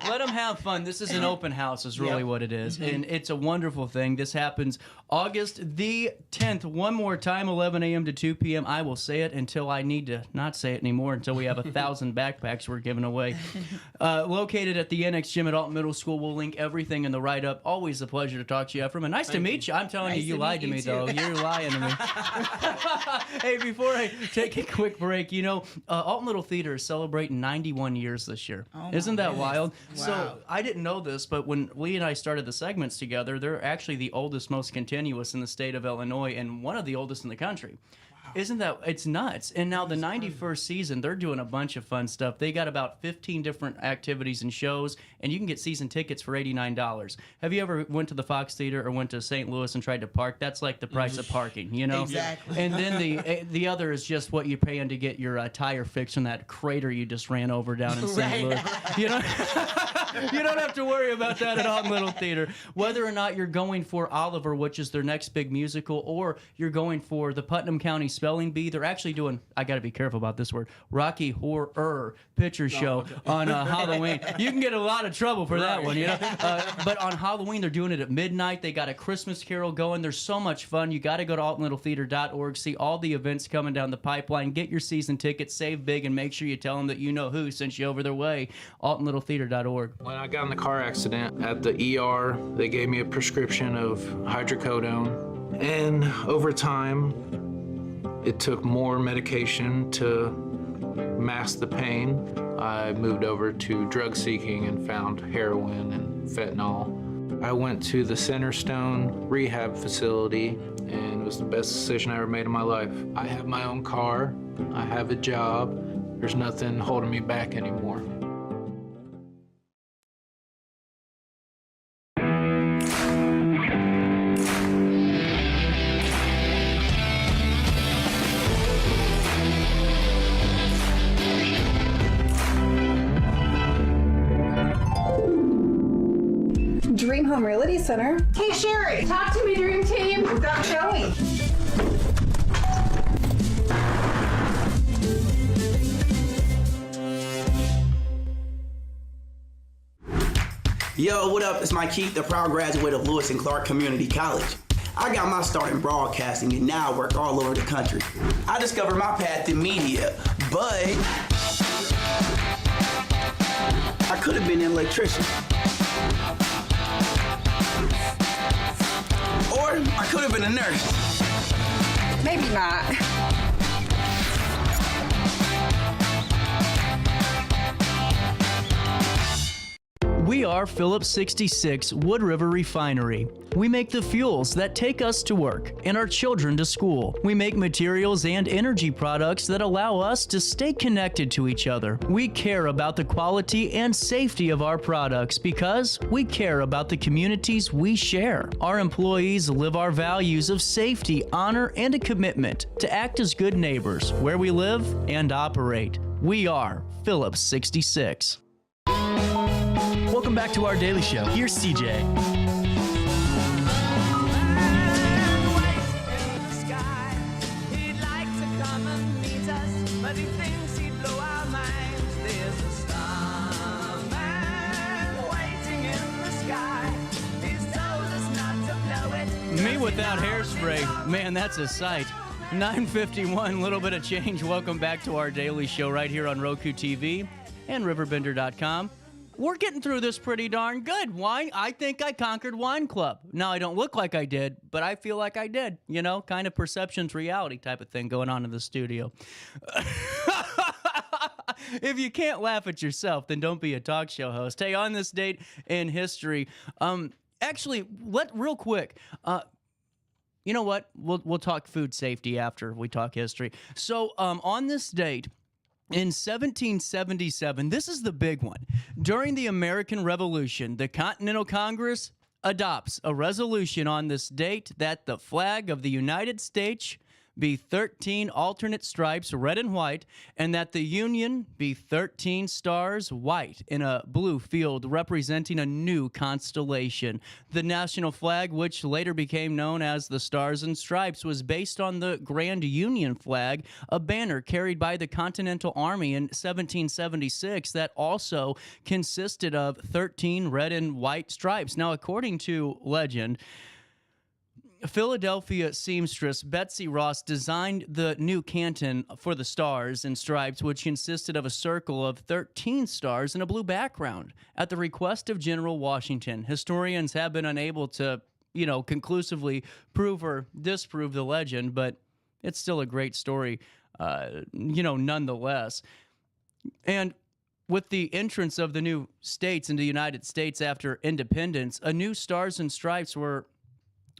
Let them have fun. This is an open house is really what it is. And it's a wonderful thing. This happens August the 10th. One more time, 11 a.m. to 2 p.m. I will say it until I need to not say it anymore, until we have 1,000 backpacks we're giving away. Located at the NX Gym at Alton Middle School. We'll link everything in the write-up. Always a pleasure to talk to you, Ephraim. And nice to meet you. I'm telling you lied to me, though. You're lying to me. Hey, before I take a quick break, you know, Alton Little Theater is celebrating 91 years this year. Isn't that wild? Wow. So I didn't know this, but when Lee and I started the segments together, they're actually the oldest, most continuous in the state of Illinois, and one of the oldest in the country. Isn't that, it's nuts. And now the 91st season, they're doing a bunch of fun stuff. They got about 15 different activities and shows, and you can get season tickets for $89. Have you ever went to the Fox Theater or went to St. Louis and tried to park? That's like the price of parking, you know? Exactly. And then the other is just what you're paying to get your tire fixed in that crater you just ran over down in St. Louis. You know? You don't have to worry about that at Alton Little Theater. Whether or not you're going for Oliver, which is their next big musical, or you're going for the Putnam County Spelling Bee, they're actually doing, I got to be careful about this word, Rocky Horror Picture Show on Halloween. You can get a lot of trouble for that one, you know? But on Halloween, they're doing it at midnight. They got a Christmas Carol going. There's so much fun. You got to go to altonlittletheater.org, see all the events coming down the pipeline, get your season tickets, save big, and make sure you tell them that you know who sent you over their way. altonlittletheater.org. When I got in the car accident at the ER, they gave me a prescription of hydrocodone. And over time, it took more medication to mask the pain. I moved over to drug seeking and found heroin and fentanyl. I went to the Centerstone rehab facility, and it was the best decision I ever made in my life. I have my own car, I have a job, there's nothing holding me back anymore. Dream Home Realty Center. Hey, Sherry, talk to me, Dream Team. We've got Joey. Yo, what up? It's Mike Keith, the proud graduate of Lewis and Clark Community College. I got my start in broadcasting and now I work all over the country. I discovered my path in media, but I could have been an electrician. Or I could have been a nurse. Maybe not. We are Phillips 66 Wood River Refinery. We make the fuels that take us to work and our children to school. We make materials and energy products that allow us to stay connected to each other. We care about the quality and safety of our products because we care about the communities we share. Our employees live our values of safety, honor, and a commitment to act as good neighbors where we live and operate. We are Phillips 66. Welcome back to our daily show. Here's CJ. Me without hairspray, man, that's a sight. 9:51, little bit of change. Welcome back to our daily show right here on Roku TV and RiverBender.com. We're getting through this pretty darn good. Why? I think I conquered Wine Club. Now, I don't look like I did, but I feel like I did. You know, kind of perception's reality type of thing going on in the studio. If you can't laugh at yourself, then don't be a talk show host. Hey, on this date in history, actually, real quick, you know what? We'll talk food safety after we talk history. So, on this date, in 1777, this is the big one. During the American Revolution, the Continental Congress adopts a resolution on this date that the flag of the United States be 13 alternate stripes, red and white, and that the Union be 13 stars white in a blue field representing a new constellation. The national flag, which later became known as the Stars and Stripes, was based on the Grand Union flag, a banner carried by the Continental Army in 1776 that also consisted of 13 red and white stripes. Now, according to legend, Philadelphia seamstress Betsy Ross designed the new canton for the Stars and Stripes, which consisted of a circle of 13 stars and a blue background. At the request of General Washington, historians have been unable to, conclusively prove or disprove the legend, but it's still a great story, nonetheless. And with the entrance of the new states into the United States after independence, a new Stars and Stripes were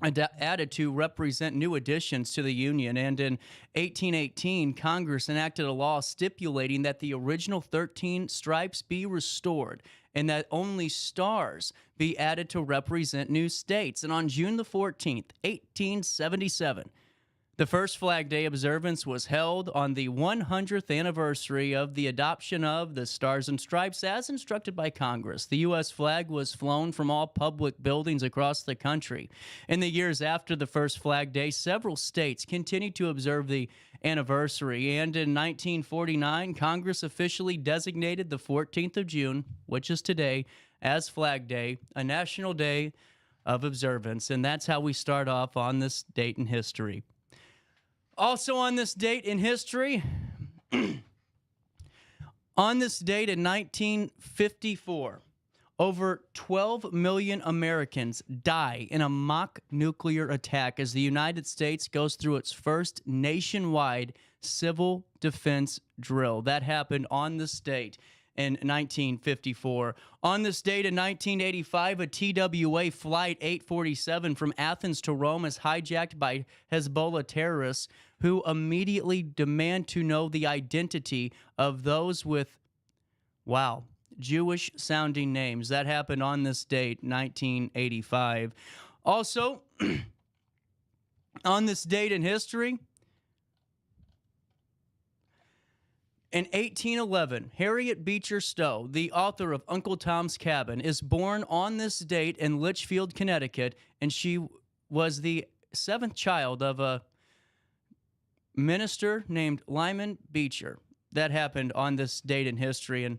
added to represent new additions to the Union. And in 1818, Congress enacted a law stipulating that the original 13 stripes be restored and that only stars be added to represent new states. And on June the 14th, 1877, the first Flag Day observance was held on the 100th anniversary of the adoption of the Stars and Stripes as instructed by Congress. The U.S. flag was flown from all public buildings across the country. In the years after the first Flag Day, several states continued to observe the anniversary, and in 1949, Congress officially designated the 14th of June, which is today, as Flag Day, a national day of observance, and that's how we start off on this date in history. Also on this date in history, on this date in 1954, over 12 million Americans die in a mock nuclear attack as the United States goes through its first nationwide civil defense drill. That happened on this date in 1954. On this date in 1985, a TWA Flight 847 from Athens to Rome is hijacked by Hezbollah terrorists who immediately demand to know the identity of those with, Jewish-sounding names. That happened on this date, 1985. Also, on this date in history, in 1811, Harriet Beecher Stowe, the author of Uncle Tom's Cabin, is born on this date in Litchfield, Connecticut, and she was the seventh child of a minister named Lyman Beecher. That happened on this date in history. And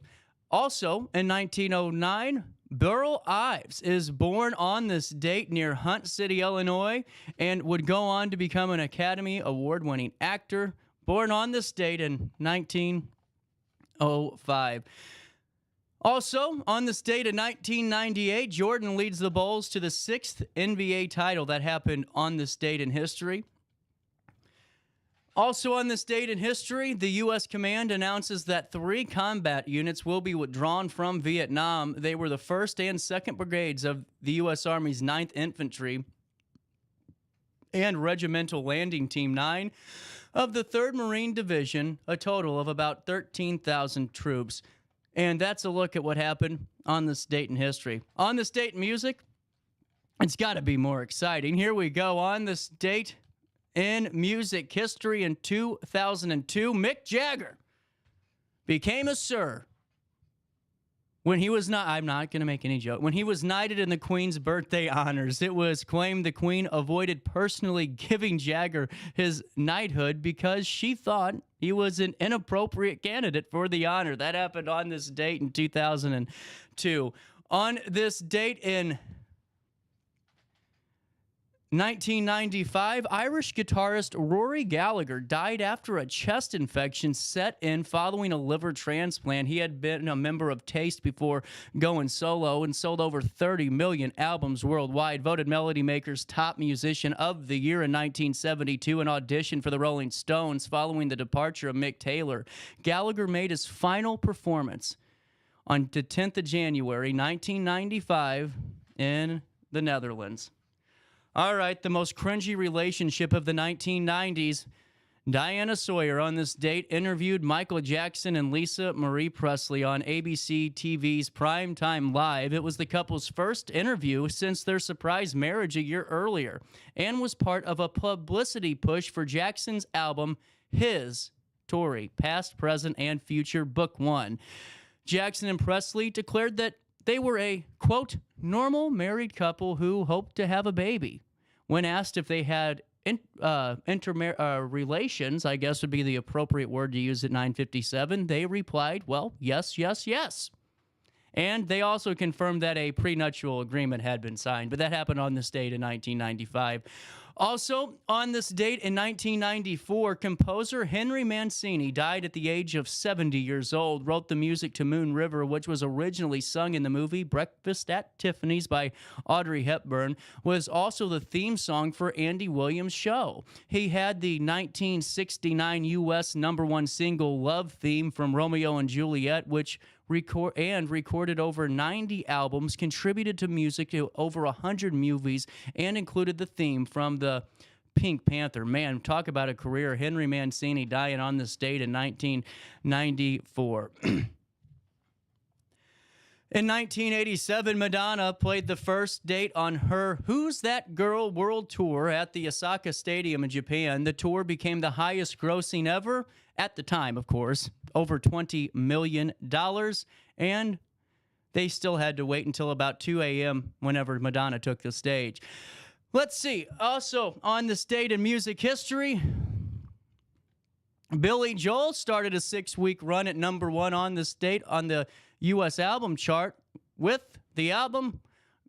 also, in 1909, Burl Ives is born on this date near Hunt City, Illinois, and would go on to become an Academy Award-winning actor, born on this date in 1905. Also, on this date in 1998, Jordan leads the Bulls to the 6th NBA title. That happened on this date in history. Also on this date in history, the U.S. Command announces that 3 combat units will be withdrawn from Vietnam. They were the 1st and 2nd Brigades of the U.S. Army's 9th Infantry and Regimental Landing Team 9 of the 3rd Marine Division, a total of about 13,000 troops. And that's a look at what happened on this date in history. On this date in music, it's got to be more exciting. Here we go. On this date in music history in 2002, Mick Jagger became a Sir when he was not, I'm not going to make any joke, when he was knighted in the Queen's birthday honors. It was claimed the Queen avoided personally giving Jagger his knighthood because she thought he was an inappropriate candidate for the honor. That happened on this date in 2002. On this date in 1995, Irish guitarist Rory Gallagher died after a chest infection set in following a liver transplant. He had been a member of Taste before going solo and sold over 30 million albums worldwide. Voted Melody Maker's top musician of the year in 1972 and auditioned for the Rolling Stones following the departure of Mick Taylor. Gallagher made his final performance on the 10th of January, 1995 in the Netherlands. All right, the most cringy relationship of the 1990s. Diana Sawyer on this date interviewed Michael Jackson and Lisa Marie Presley on ABC TV's Primetime Live. It was the couple's first interview since their surprise marriage a year earlier and was part of a publicity push for Jackson's album, His Tory, Past, Present, and Future, Book 1. Jackson and Presley declared that they were a, quote, normal married couple who hoped to have a baby. When asked if they had relations, I guess would be the appropriate word to use at 9:57, they replied, well, yes, yes, yes. And they also confirmed that a prenuptial agreement had been signed, but that happened on this date in 1995. Also, on this date in 1994, composer Henry Mancini died at the age of 70 years old, wrote the music to Moon River, which was originally sung in the movie Breakfast at Tiffany's by Audrey Hepburn, was also the theme song for Andy Williams' show. He had the 1969 U.S. #1 single Love Theme from Romeo and Juliet, which recorded over 90 albums, contributed to music to over 100 movies, and included the theme from the Pink Panther. Man, talk about a career. Henry Mancini dying on this date in 1994. In 1987, Madonna played the first date on her Who's That Girl World Tour at the Osaka Stadium in Japan. The tour became the highest grossing ever at the time, of course, over $20 million. And they still had to wait until about 2 a.m. whenever Madonna took the stage. Let's see. Also, on this date in music history, Billy Joel started a 6-week run at #1 on this date on the U.S. album chart with the album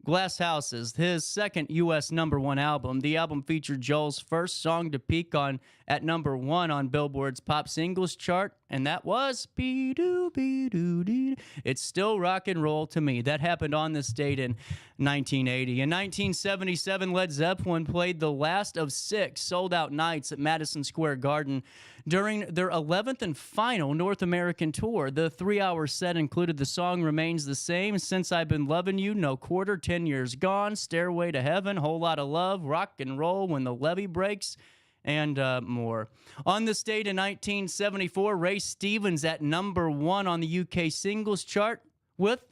Glass Houses, his second U.S. #1 album. The album featured Joel's first song to peak at #1 on Billboard's pop singles chart, and that was Be-Doo-Be-Doo-Dee. It's Still Rock and Roll to Me. That happened on this date in 1980. In 1977, Led Zeppelin played the last of 6 sold-out nights at Madison Square Garden during their 11th and final North American tour. The 3-hour set included The Song Remains the Same, Since I've Been Loving You, No Quarter, 10 Years Gone, Stairway to Heaven, Whole Lotta Love, Rock and Roll, When the Levee Breaks, and more. On this date in 1974, Ray Stevens at #1 on the UK singles chart with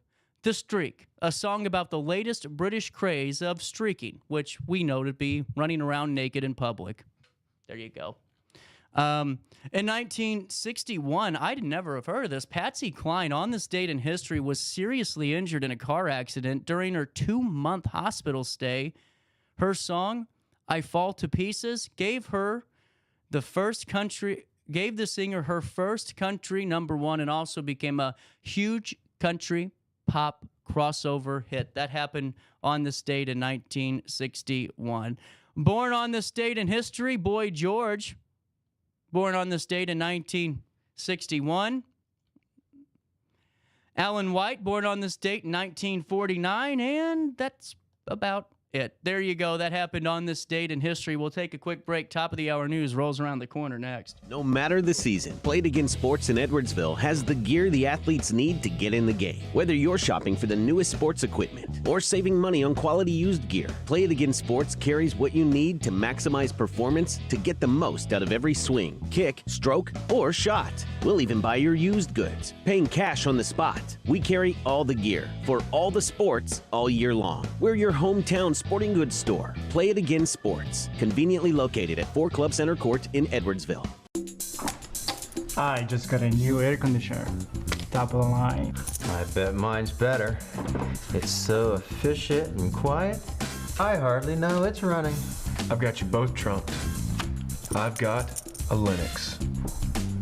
The Streak, a song about the latest British craze of streaking, which we know to be running around naked in public. There you go. In 1961, I'd never have heard of this. Patsy Cline, on this date in history, was seriously injured in a car accident during her 2-month hospital stay. Her song, I Fall to Pieces, gave the singer her first country #1 and also became a huge country pop crossover hit. That happened on this date in 1961. Born on this date in history, Boy George, born on this date in 1961. Alan White, born on this date in 1949, and that's about it. There you go. That happened on this date in history. We'll take a quick break. Top of the hour news rolls around the corner next. No matter the season, Played Again Sports in Edwardsville has the gear the athletes need to get in the game. Whether you're shopping for the newest sports equipment or saving money on quality used gear, Played Again Sports carries what you need to maximize performance to get the most out of every swing, kick, stroke, or shot. We'll even buy your used goods, paying cash on the spot. We carry all the gear for all the sports all year long. We're your hometown sporting goods store. Play It Again Sports, conveniently located at 4 Club Center Court in Edwardsville. I just got a new air conditioner. Top of the line. I bet mine's better. It's so efficient and quiet, I hardly know it's running. I've got you both trunked. I've got a Lennox.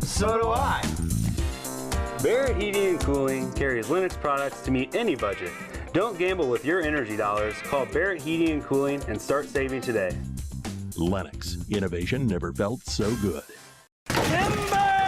So do I. Barrett Heating and Cooling carries Lennox products to meet any budget. Don't gamble with your energy dollars. Call Barrett Heating and Cooling and start saving today. Lennox. Innovation never felt so good.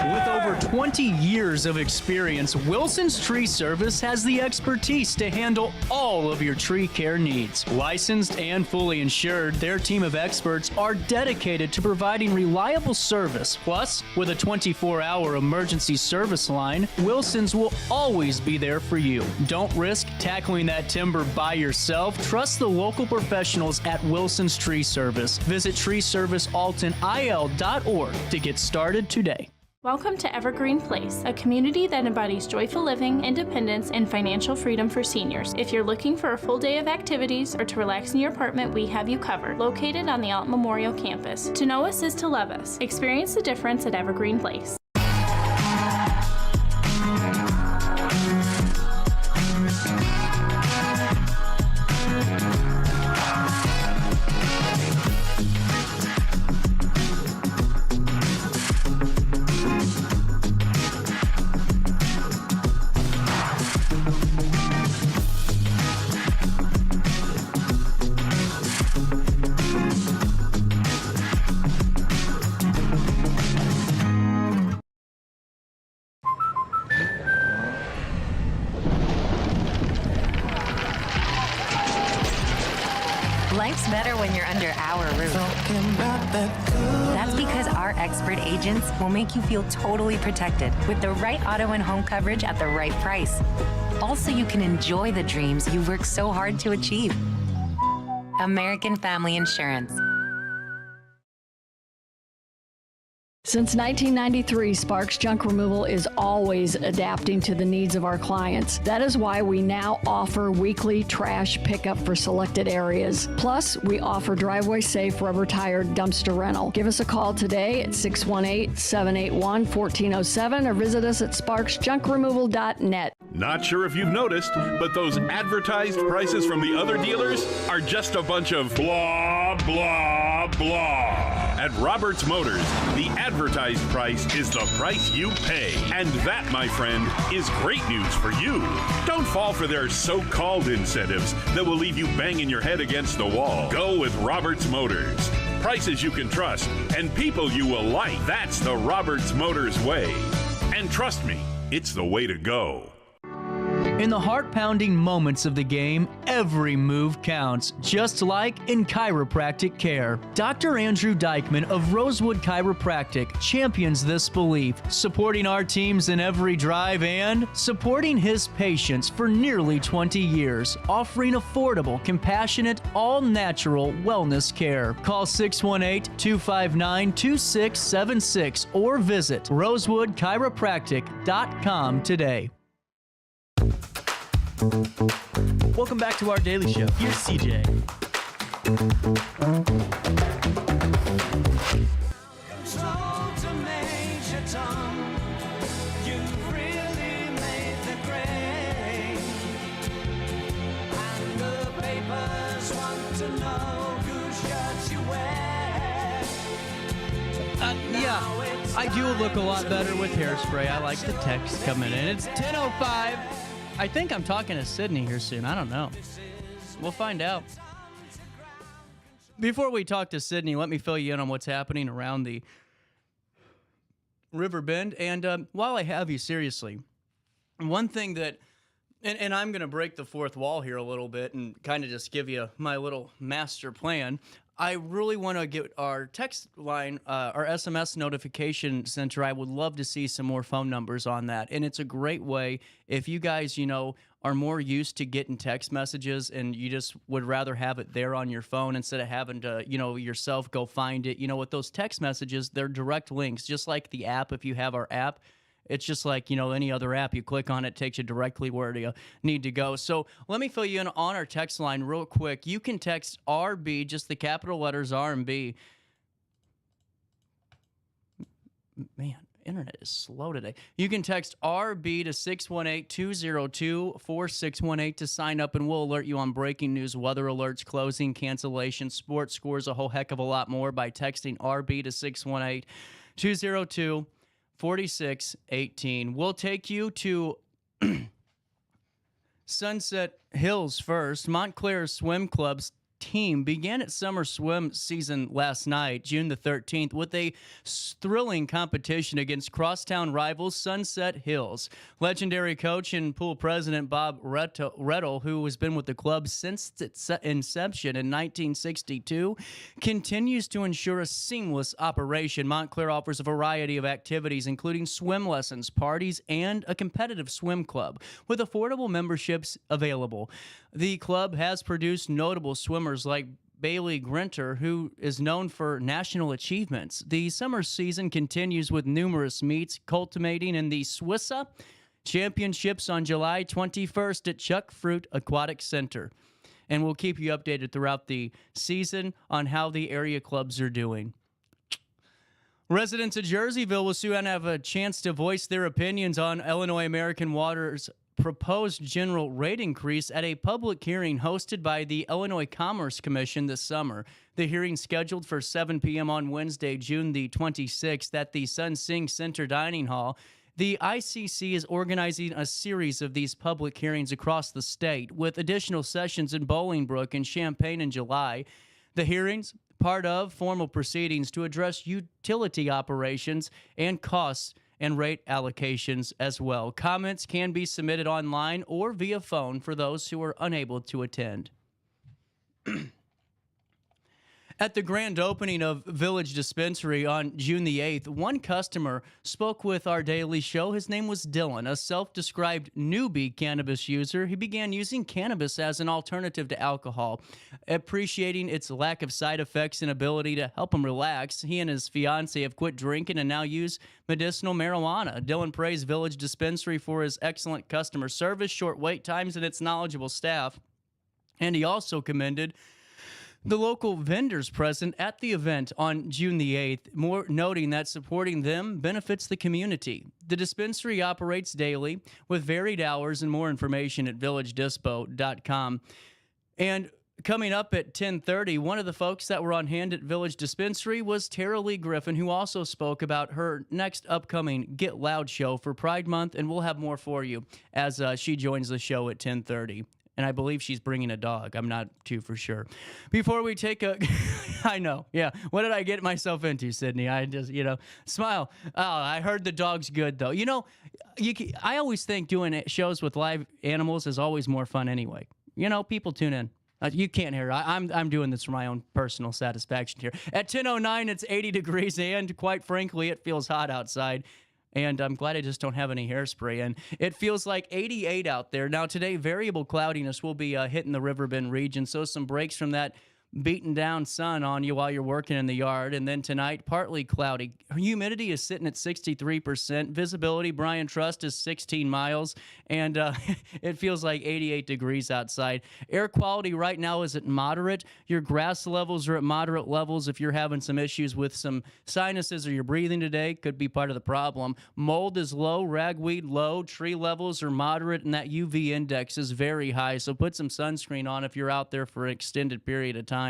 With over 20 years of experience, Wilson's Tree Service has the expertise to handle all of your tree care needs. Licensed and fully insured, their team of experts are dedicated to providing reliable service. Plus, with a 24-hour emergency service line, Wilson's will always be there for you. Don't risk tackling that timber by yourself. Trust the local professionals at Wilson's Tree Service. Visit treeservicealtonil.org to get started today. Welcome to Evergreen Place, a community that embodies joyful living, independence, and financial freedom for seniors. If you're looking for a full day of activities or to relax in your apartment, we have you covered. Located on the Alton Memorial Campus. To know us is to love us. Experience the difference at Evergreen Place. Life's better when you're under our roof. That's because our expert agents will make you feel totally protected with the right auto and home coverage at the right price. Also, you can enjoy the dreams you worked so hard to achieve. American Family Insurance. Since 1993, Sparks Junk Removal is always adapting to the needs of our clients. That is why we now offer weekly trash pickup for selected areas. Plus, we offer driveway-safe rubber-tired dumpster rental. Give us a call today at 618-781-1407 or visit us at sparksjunkremoval.net. Not sure if you've noticed, but those advertised prices from the other dealers are just a bunch of blah, blah, blah. At Roberts Motors, the advertised price is the price you pay. And that, my friend, is great news for you. Don't fall for their so-called incentives that will leave you banging your head against the wall. Go with Roberts Motors. Prices you can trust and people you will like. That's the Roberts Motors way. And trust me, it's the way to go. In the heart-pounding moments of the game, every move counts, just like in chiropractic care. Dr. Andrew Dykman of Rosewood Chiropractic champions this belief, supporting our teams in every drive and supporting his patients for nearly 20 years, offering affordable, compassionate, all-natural wellness care. Call 618-259-2676 or visit rosewoodchiropractic.com today. Welcome back to our daily show. Here's CJ. Yeah, I do look a lot better with hairspray. I like the text coming in. It's 10:05. I think I'm talking to Sydney here soon. I don't know. We'll find out. Before we talk to Sydney, let me fill you in on what's happening around the Riverbend. And while I have you, seriously, one thing that, and I'm going to break the fourth wall here a little bit and kind of just give you my little master plan. I really want to get our text line, our SMS notification center. I would love to see some more phone numbers on that. And it's a great way if you guys, are more used to getting text messages and you just would rather have it there on your phone instead of having to, yourself go find it. With those text messages, they're direct links, just like the app. If you have our app, it's just like, any other app. You click on it, takes you directly where you need to go. So let me fill you in on our text line real quick. You can text RB, just the capital letters R and B. Man, internet is slow today. You can text RB to 618-202-4618 to sign up, and we'll alert you on breaking news, weather alerts, closing, cancellations, sports scores, a whole heck of a lot more by texting RB to 618-202-4618. 4618. We'll take you to Sunset Hills first. Montclair Swim Club's team began its summer swim season last night, June the 13th, with a thrilling competition against crosstown rivals Sunset Hills. Legendary coach and pool president Bob Rettel, who has been with the club since its inception in 1962, continues to ensure a seamless operation. Montclair offers a variety of activities, including swim lessons, parties, and a competitive swim club, with affordable memberships available. The club has produced notable swimmers like Bailey Grinter, who is known for national achievements. The summer season continues with numerous meets, culminating in the Swissa Championships on July 21st at Chuck Fruit Aquatic Center. And we'll keep you updated throughout the season on how the area clubs are doing. Residents of Jerseyville will soon have a chance to voice their opinions on Illinois American Water's proposed general rate increase at a public hearing hosted by the Illinois Commerce Commission this summer. The hearing, scheduled for 7 p.m. on Wednesday, June the 26th at the Sun Sing Center Dining Hall. The ICC is organizing a series of these public hearings across the state, with additional sessions in Bolingbrook and Champaign in July. The hearings, part of formal proceedings to address utility operations and costs and rate allocations as well. Comments can be submitted online or via phone for those who are unable to attend. At the grand opening of Village Dispensary on June the 8th, one customer spoke with our daily show. His name was Dylan, a self-described newbie cannabis user. He began using cannabis as an alternative to alcohol, appreciating its lack of side effects and ability to help him relax. He and his fiance have quit drinking and now use medicinal marijuana. Dylan praised Village Dispensary for his excellent customer service, short wait times, and its knowledgeable staff. And he also commended the local vendors present at the event on June the 8th, noting that supporting them benefits the community. The dispensary operates daily with varied hours, and more information at RiverBender.com. And coming up at 10:30, one of the folks that were on hand at Village Dispensary was Taralei Griffin, who also spoke about her next upcoming Get Loud show for Pride Month, and we'll have more for you as she joins the show at 10:30. And I believe she's bringing a dog. I'm not too for sure. Before we take a... I know, yeah. What did I get myself into, Sydney? I just, smile. Oh, I heard the dog's good, though. I always think doing shows with live animals is always more fun anyway. People tune in. You can't hear. I'm doing this for my own personal satisfaction here. At 10:09, it's 80 degrees, and quite frankly, it feels hot outside. And I'm glad I just don't have any hairspray. And it feels like 88 out there. Now, today, variable cloudiness will be hitting the Riverbend region, so some breaks from that beating down sun on you while you're working in the yard. And then tonight, partly cloudy. Humidity is sitting at 63%. Visibility, Brian Trust, is 16 miles. And it feels like 88 degrees outside. Air quality right now is at moderate. Your grass levels are at moderate levels. If you're having some issues with some sinuses or you're breathing today, could be part of the problem. Mold is low, ragweed low, tree levels are moderate, and that UV index is very high. So put some sunscreen on if you're out there for an extended period of time.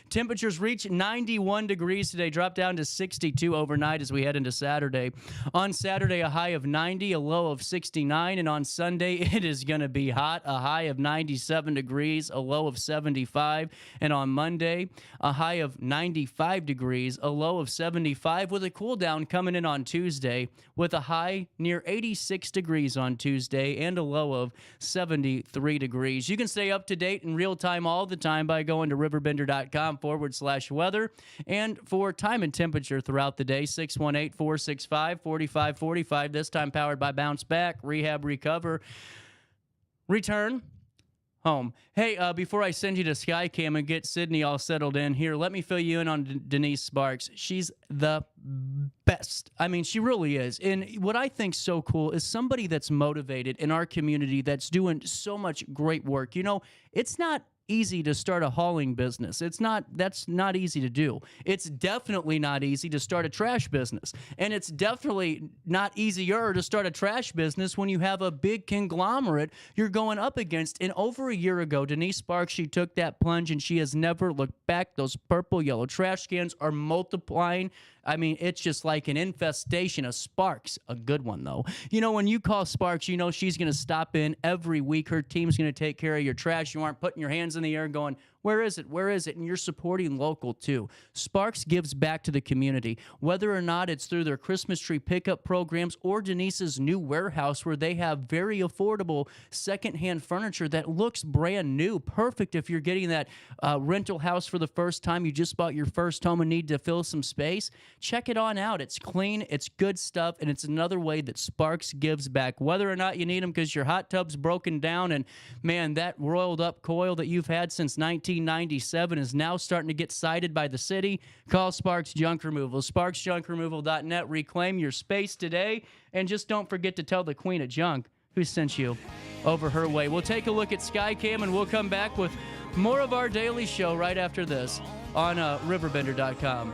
Temperatures reach 91 degrees today, drop down to 62 overnight as we head into Saturday. On Saturday, a high of 90, a low of 69, and on Sunday, it is going to be hot, a high of 97 degrees, a low of 75, and on Monday, a high of 95 degrees, a low of 75, with a cool down coming in on Tuesday, with a high near 86 degrees on Tuesday and a low of 73 degrees. You can stay up to date in real time all the time by going to RiverBender.com/weather. And for time and temperature throughout the day, 618-465-4545. This time powered by Bounce Back, Rehab, Recover, Return Home. Hey, before I send you to Skycam and get Sydney all settled in here, let me fill you in on Denise Sparks. She's the best. I mean, she really is. And what I think's so cool is somebody that's motivated in our community that's doing so much great work. It's not easy to start a hauling business. That's not easy to do. It's definitely not easy to start a trash business. And it's definitely not easier to start a trash business when you have a big conglomerate you're going up against. And over a year ago, Denise Sparks, she took that plunge and she has never looked back. Those purple, yellow trash cans are multiplying. I mean, it's just like an infestation of Sparks. A good one, though. When you call Sparks, she's going to stop in every week. Her team's going to take care of your trash. You aren't putting your hands in the air going, where is it? Where is it? And you're supporting local, too. Sparks gives back to the community, whether or not it's through their Christmas tree pickup programs or Denise's new warehouse where they have very affordable secondhand furniture that looks brand new. Perfect if you're getting that rental house for the first time. You just bought your first home and need to fill some space. Check it on out. It's clean, it's good stuff, and it's another way that Sparks gives back. Whether or not you need them because your hot tub's broken down and, man, that roiled up coil that you've had since 1997 is now starting to get cited by the city, call Sparks Junk Removal. SparksJunkRemoval.net. Reclaim your space today, and just don't forget to tell the Queen of Junk who sent you over her way. We'll take a look at Skycam, and we'll come back with more of our daily show right after this on RiverBender.com.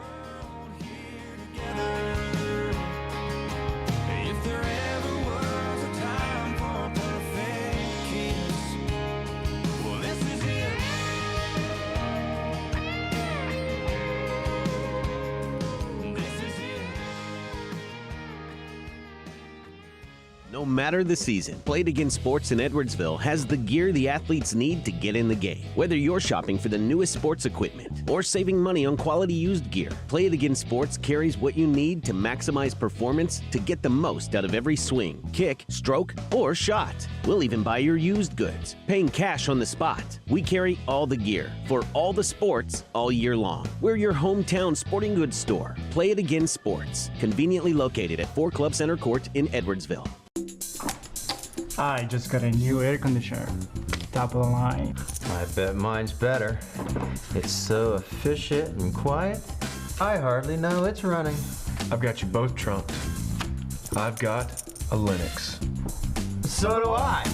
No No matter the season, Played Again Sports in Edwardsville has the gear the athletes need to get in the game. Whether you're shopping for the newest sports equipment or saving money on quality used gear, Played Again Sports carries what you need to maximize performance to get the most out of every swing, kick, stroke, or shot. We'll even buy your used goods, paying cash on the spot. We carry all the gear for all the sports all year long. We're your hometown sporting goods store. Play It Again Sports, conveniently located at 4 Club Center Court in Edwardsville. I just got a new air conditioner. Top of the line. I bet mine's better. It's so efficient and quiet, I hardly know it's running. I've got you both trunked. I've got a Linux. So do I.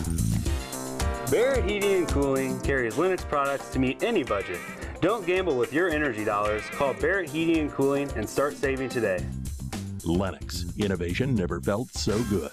Barrett Heating and Cooling carries Linux products to meet any budget. Don't gamble with your energy dollars. Call Barrett Heating and Cooling and start saving today. Lennox. Innovation never felt so good.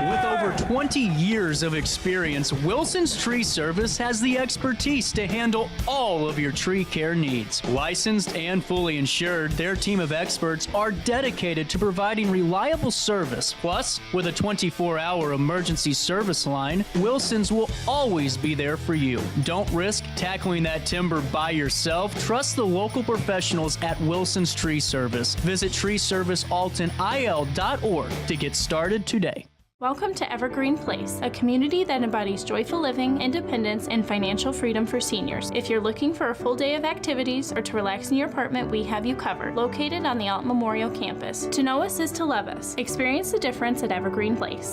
With over 20 years of experience, Wilson's Tree Service has the expertise to handle all of your tree care needs. Licensed and fully insured, their team of experts are dedicated to providing reliable service. Plus, with a 24-hour emergency service line, Wilson's will always be there for you. Don't risk tackling that timber by yourself. Trust the local professionals at Wilson's Tree Service. Visit treeservicealtonil.org to get started today. Welcome to Evergreen Place, a community that embodies joyful living, independence, and financial freedom for seniors. If you're looking for a full day of activities or to relax in your apartment, we have you covered. Located on the Alton Memorial Campus. To know us is to love us. Experience the difference at Evergreen Place.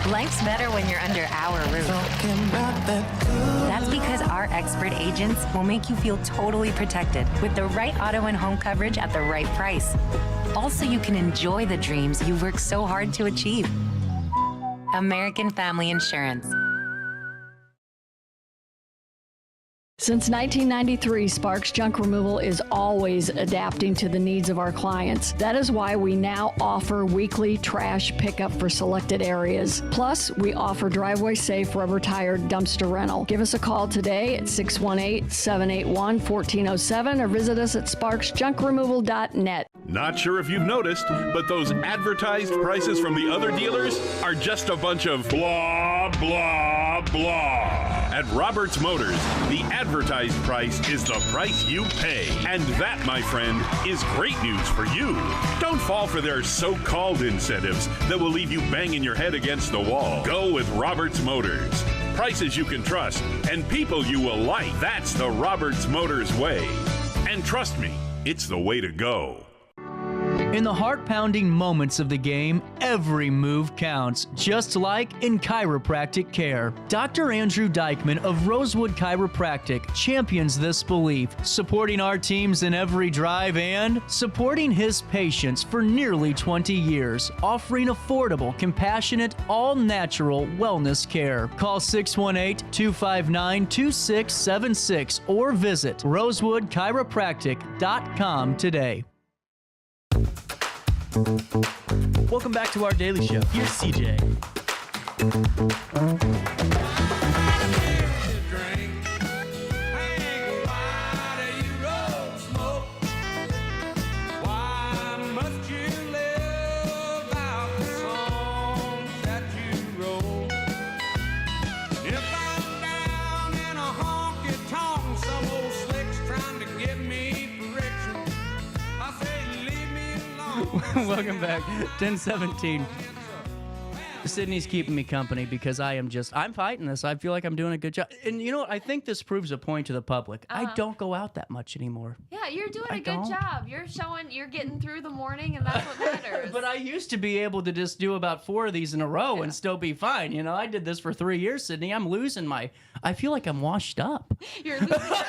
Life's better when you're under our roof. That's because our expert agents will make you feel totally protected with the right auto and home coverage at the right price. Also, you can enjoy the dreams you've worked so hard to achieve. American Family Insurance. Since 1993, Sparks Junk Removal is always adapting to the needs of our clients. That is why we now offer weekly trash pickup for selected areas. Plus, we offer driveway-safe rubber-tired dumpster rental. Give us a call today at 618-781-1407 or visit us at sparksjunkremoval.net. Not sure if you've noticed, but those advertised prices from the other dealers are just a bunch of blah, blah, blah. At Roberts Motors, the advertised price is the price you pay. And that, my friend, is great news for you. Don't fall for their so-called incentives that will leave you banging your head against the wall. Go with Roberts Motors. Prices you can trust and people you will like. That's the Roberts Motors way. And trust me, it's the way to go. In the heart-pounding moments of the game, every move counts, just like in chiropractic care. Dr. Andrew Dykman of Rosewood Chiropractic champions this belief, supporting our teams in every drive and supporting his patients for nearly 20 years, offering affordable, compassionate, all-natural wellness care. Call 618-259-2676 or visit rosewoodchiropractic.com today. Welcome back to our daily show. Here's CJ. Welcome back. 10:17. Sydney's keeping me company because I'm fighting this. I feel like I'm doing a good job. And you know what? I think this proves a point to the public. I don't go out that much anymore. Yeah, you're doing a good job. You're getting through the morning, and that's what matters. But I used to be able to just do about 4 of these in a row and still be fine. You know, I did this for 3 years, Sydney. I'm losing I feel like I'm washed up. You're losing your edge.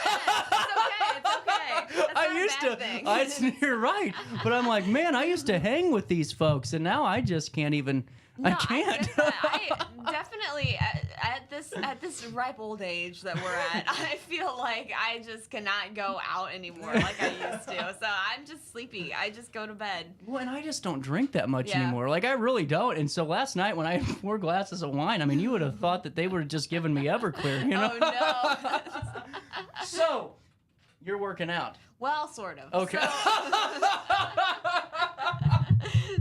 It's okay. That's not a bad thing. You're right. But I'm like, man, I used to hang with these folks, and now I just can't even. No, I can't. I definitely at this ripe old age that we're at, I feel like I just cannot go out anymore like I used to. So I'm just sleepy. I just go to bed. Well, and I just don't drink that much anymore. Like I really don't. And so last night when I had 4 glasses of wine, I mean, you would have thought that they were just giving me Everclear, you know? Oh no. So, you're working out. Well, sort of. Okay.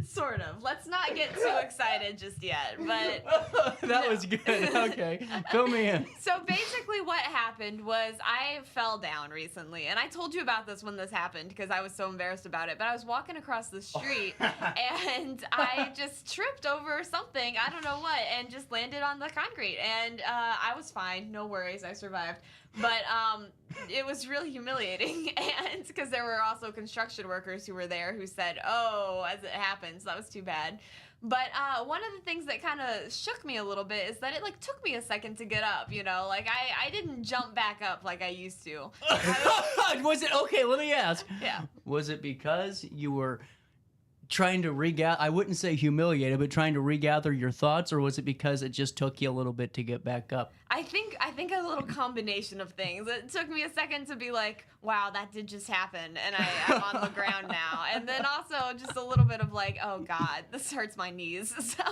Sort of. Let's not get too excited just yet, but that was good. Okay. Fill me in. So basically what happened was I fell down recently, and I told you about this when this happened because I was so embarrassed about it, but I was walking across the street and I just tripped over something, I don't know what, and just landed on the concrete, and I was fine, no worries, I survived. But it was really humiliating, and because there were also construction workers who were there who said, "Oh, as it happens," that was too bad. But one of the things that kind of shook me a little bit is that it like took me a second to get up. You know, like I didn't jump back up like I used to. Was it okay? Let me ask. Yeah. Was it because you were trying to regather? I wouldn't say humiliated, but trying to regather your thoughts, or was it because it just took you a little bit to get back up? I think a little combination of things. It took me a second to be like, wow, that did just happen, and I'm on the ground now. And then also just a little bit of like, oh God, this hurts my knees. So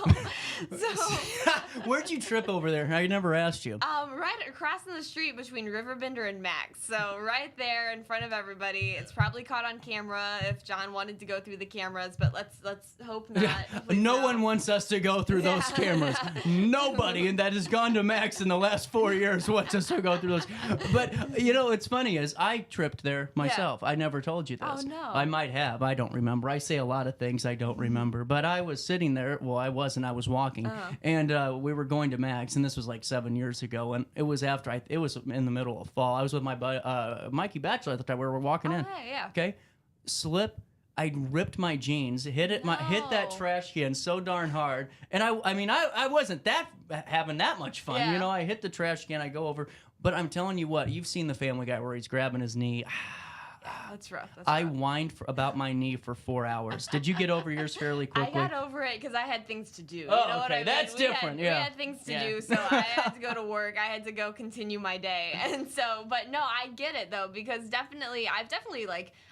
Where'd you trip over there? I never asked you. Right crossing the street between Riverbender and Max. So right there in front of everybody. It's probably caught on camera if John wanted to go through the cameras, but let's hope not. No one wants us to go through those cameras. Nobody, and that has gone to Max in the last 4 years wants us to go through those. But you know, it's funny is I tripped there myself. I never told you this. Oh no. I might have. I don't remember. I say a lot of things I don't remember. But I was sitting there. Well, I wasn't. I was walking, and we were going to Max, and this was like 7 years ago, and it was after it was in the middle of fall. I was with my buddy Mikey Batchelor at the time. We were walking in. Yeah. Okay, slip. I ripped my jeans, hit that trash can so darn hard, and I mean I wasn't having that much fun, you know. I hit the trash can, I go over, but I'm telling you what, you've seen the Family Guy where he's grabbing his knee. That's rough. I whined about my knee for 4 hours. Did you get over yours fairly quickly? I got over it because I had things to do. Oh, you know what I mean? That's different. We had things to do, so I had to go to work. I had to go continue my day, and so. But no, I get it though, because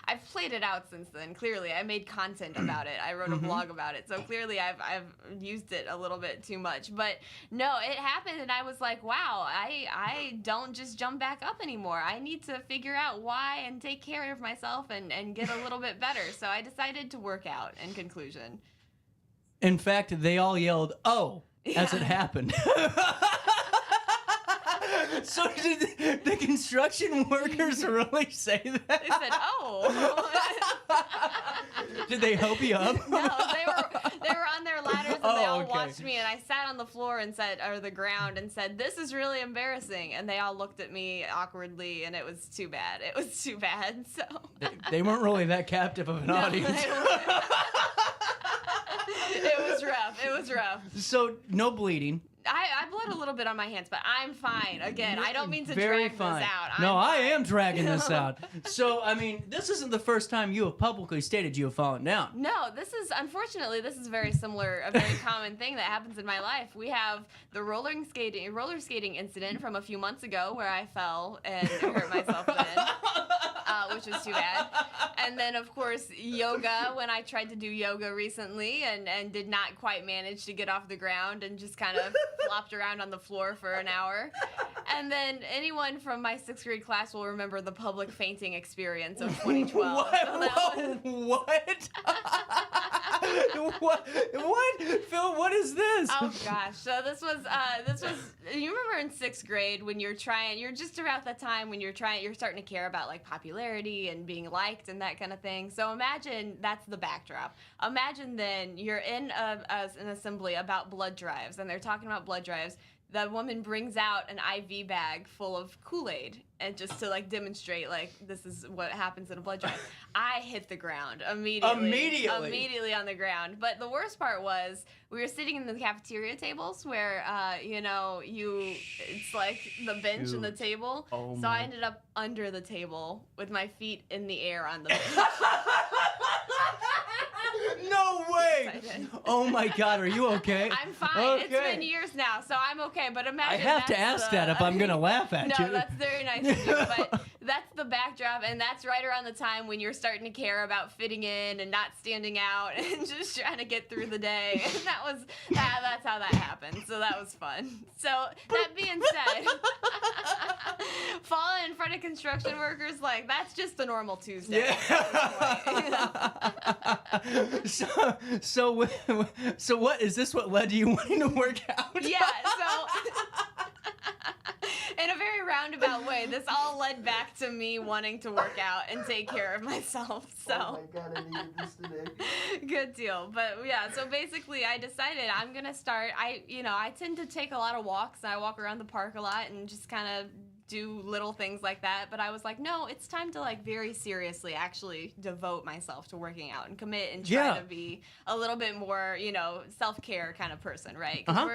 I've played it out since then. Clearly, I made content about it. I wrote a blog about it, so clearly I've used it a little bit too much. But no, it happened, and I was like, wow, I don't just jump back up anymore. I need to figure out why and take care of myself and get a little bit better. So I decided to work out. In conclusion. In fact, they all yelled, "Oh!" as it happened. So did the construction workers really say that? They said, "Oh." Did they help you up? No, they were on their ladders and they all watched me, and I sat on the floor or the ground and said, "This is really embarrassing." And they all looked at me awkwardly, and it was too bad. It was too bad. So they weren't really that captive of an audience. It was rough. It was rough. So no bleeding. I bled a little bit on my hands, but I'm fine. Again, I don't mean to drag this out. I am dragging this out. So, I mean, this isn't the first time you have publicly stated you have fallen down. No, unfortunately, this is very similar, a very common thing that happens in my life. We have the roller skating incident from a few months ago where I fell and hurt myself then. Which was too bad. And then, of course, yoga, when I tried to do yoga recently and did not quite manage to get off the ground and just kind of flopped around on the floor for an hour. And then anyone from my 6th grade class will remember the public fainting experience of 2012. What? What? Phil, what is this? Oh gosh. So this was you remember in 6th grade when you're just around that time when you're starting to care about like popularity and being liked and that kind of thing. So imagine that's the backdrop. Imagine then you're in an assembly about blood drives and they're talking about blood drives. The woman brings out an IV bag full of Kool-Aid and just to like demonstrate like this is what happens in a blood drive. I hit the ground immediately on the ground. But the worst part was we were sitting in the cafeteria tables where it's like the bench and the table. Oh, so I ended up under the table with my feet in the air on the bench. No way! Oh my God, are you okay? I'm fine. Okay. It's been years now, so I'm okay. But imagine I have to ask that if I'm gonna laugh at you. No, that's very nice of you. But that's the backdrop, and that's right around the time when you're starting to care about fitting in and not standing out and just trying to get through the day. And that's how that happened. So that was fun. So that being said, falling in front of construction workers, like that's just a normal Tuesday. Yeah. So what is this? What led to you wanting to work out? Yeah. So in a very roundabout way, this all led back to me wanting to work out and take care of myself. So. Oh my God, I needed this today. Good deal. But yeah, so basically I decided I'm gonna start. I tend to take a lot of walks. I walk around the park a lot and just kind of do little things like that, but I was like, no, it's time to like very seriously actually devote myself to working out and commit and try to be a little bit more, self-care kind of person, right? Because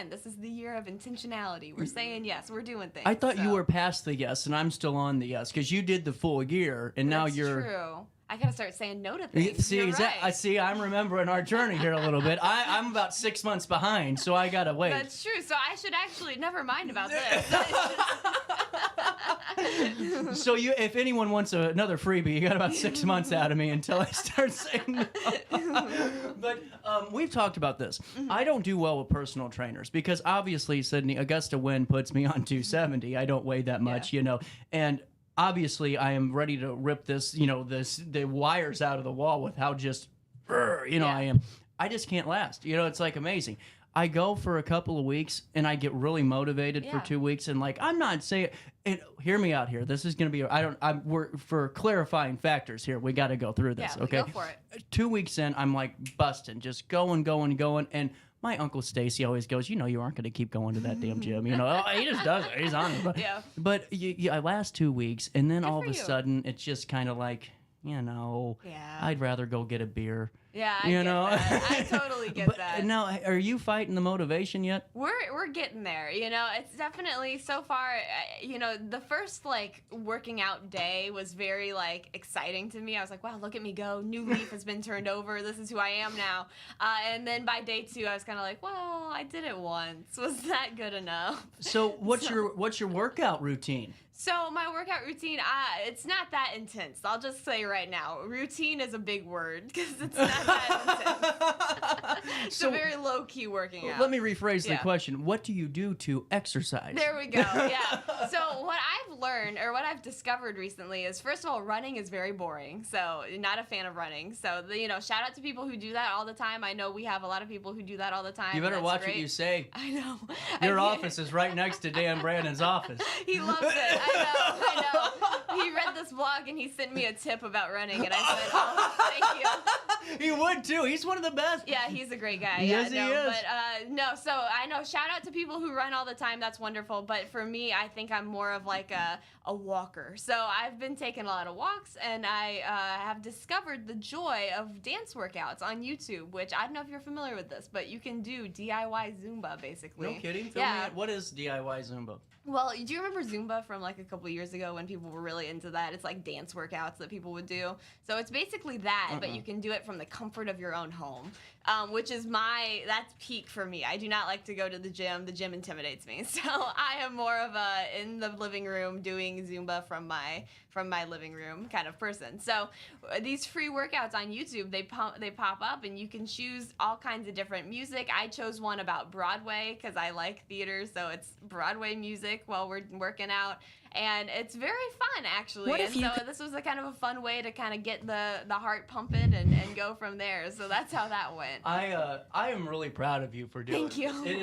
this is the year of intentionality. We're saying yes, we're doing things. I thought you were past the yes, and I'm still on the yes, because you did the full year, and now you're... That's true. I gotta start saying no to things. See, exactly. Right. See, I'm remembering our journey here a little bit. I'm about 6 months behind, so I gotta wait. That's true. So I should actually never mind about this. So if anyone wants another freebie, you got about 6 months out of me until I start saying no. But we've talked about this. I don't do well with personal trainers because obviously, Sydney, Augusta wind puts me on 270. I don't weigh that much, and obviously I am ready to rip this, the wires out of the wall with how just, I am. I just can't last. It's like amazing. I go for a couple of weeks and I get really motivated for 2 weeks and like I'm not saying. And hear me out here. This is going to be. We're for clarifying factors here. We got to go through this. Okay. Go for it. 2 weeks in, I'm like busting, just going, and. My Uncle Stacy always goes, you aren't going to keep going to that damn gym. He just does it. He's on it. But I last 2 weeks, and then all of a sudden, it's just kind of like, I'd rather go get a beer. Yeah, I get that. I totally get that. Now, are you fighting the motivation yet? We're getting there. It's definitely so far. The first like working out day was very like exciting to me. I was like, wow, look at me go! New leaf has been turned over. This is who I am now. And then by day 2, I was kind of like, well, I did it once. Was that good enough? So what's your workout routine? So my workout routine, it's not that intense. I'll just say right now, routine is a big word because it's not that intense. It's a very low-key working out. Let me rephrase the question. What do you do to exercise? There we go, yeah. So what I've learned, or what I've discovered recently is, first of all, running is very boring. So not a fan of running. So, shout out to people who do that all the time. I know we have a lot of people who do that all the time. You better watch what you say. I know. Your office is right next to Dan Brandon's office. He loves it. I know. He read this blog and he sent me a tip about running, and I said, "Oh, thank you." He would too. He's one of the best. Yeah, he's a great guy. Yes, yeah, he is. But no, so I know. Shout out to people who run all the time. That's wonderful. But for me, I think I'm more of like a walker. So I've been taking a lot of walks, and I have discovered the joy of dance workouts on YouTube. Which I don't know if you're familiar with this, but you can do DIY Zumba basically. No kidding. Fill me in. What is DIY Zumba? Well, do you remember Zumba from like a couple of years ago when people were really into that? It's like dance workouts that people would do. So it's basically that, but you can do it from the comfort of your own home, which is that's peak for me. I do not like to go to the gym. The gym intimidates me. So I am more of a in the living room doing Zumba from my living room kind of person. So these free workouts on YouTube, they pop up and you can choose all kinds of different music. I chose one about Broadway because I like theater, so it's Broadway music while we're working out. and it's very fun actually. What if and you so this was a kind of a fun way to kind of get the heart pumping and go from there. So that's how that went. I am really proud of you for doing Thank you. It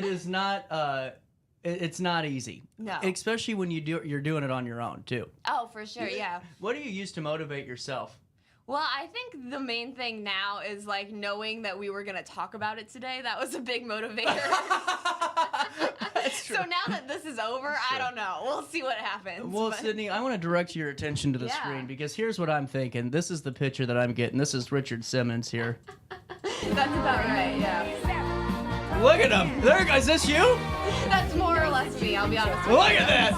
is not. It's not easy. No. Especially when you're doing it on your own too. Oh, for sure, yeah. What do you use to motivate yourself? Well, I think the main thing now is like knowing that we were going to talk about it today. That was a big motivator. So now that this is over, I don't know. We'll see what happens. Well, but... Sydney, I want to direct your attention to the screen because here's what I'm thinking. This is the picture that I'm getting. This is Richard Simmons here. That's about right, yeah. Look at him. There, guys. Is this you? That's more or less me, I'll be honest with you. Look at that.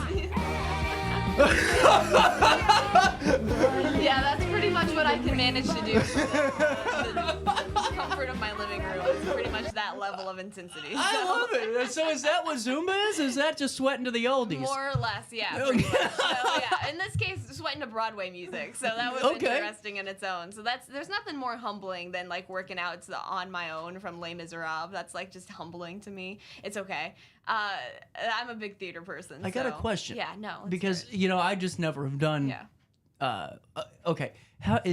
Yeah, that's pretty much what I can manage to do. The comfort of my living room is pretty much that level of intensity. So. I love it. So is that what Zumba is? Is that just sweating to the oldies? More or less, yeah. Pretty much. So yeah, in this case, sweating to Broadway music. So that was interesting in its own. So there's nothing more humbling than like working out on my own from Les Miserables. That's like just humbling to me. It's okay. I'm a big theater person. I got a question. Yeah, no. Because I just never have done. Yeah. Okay.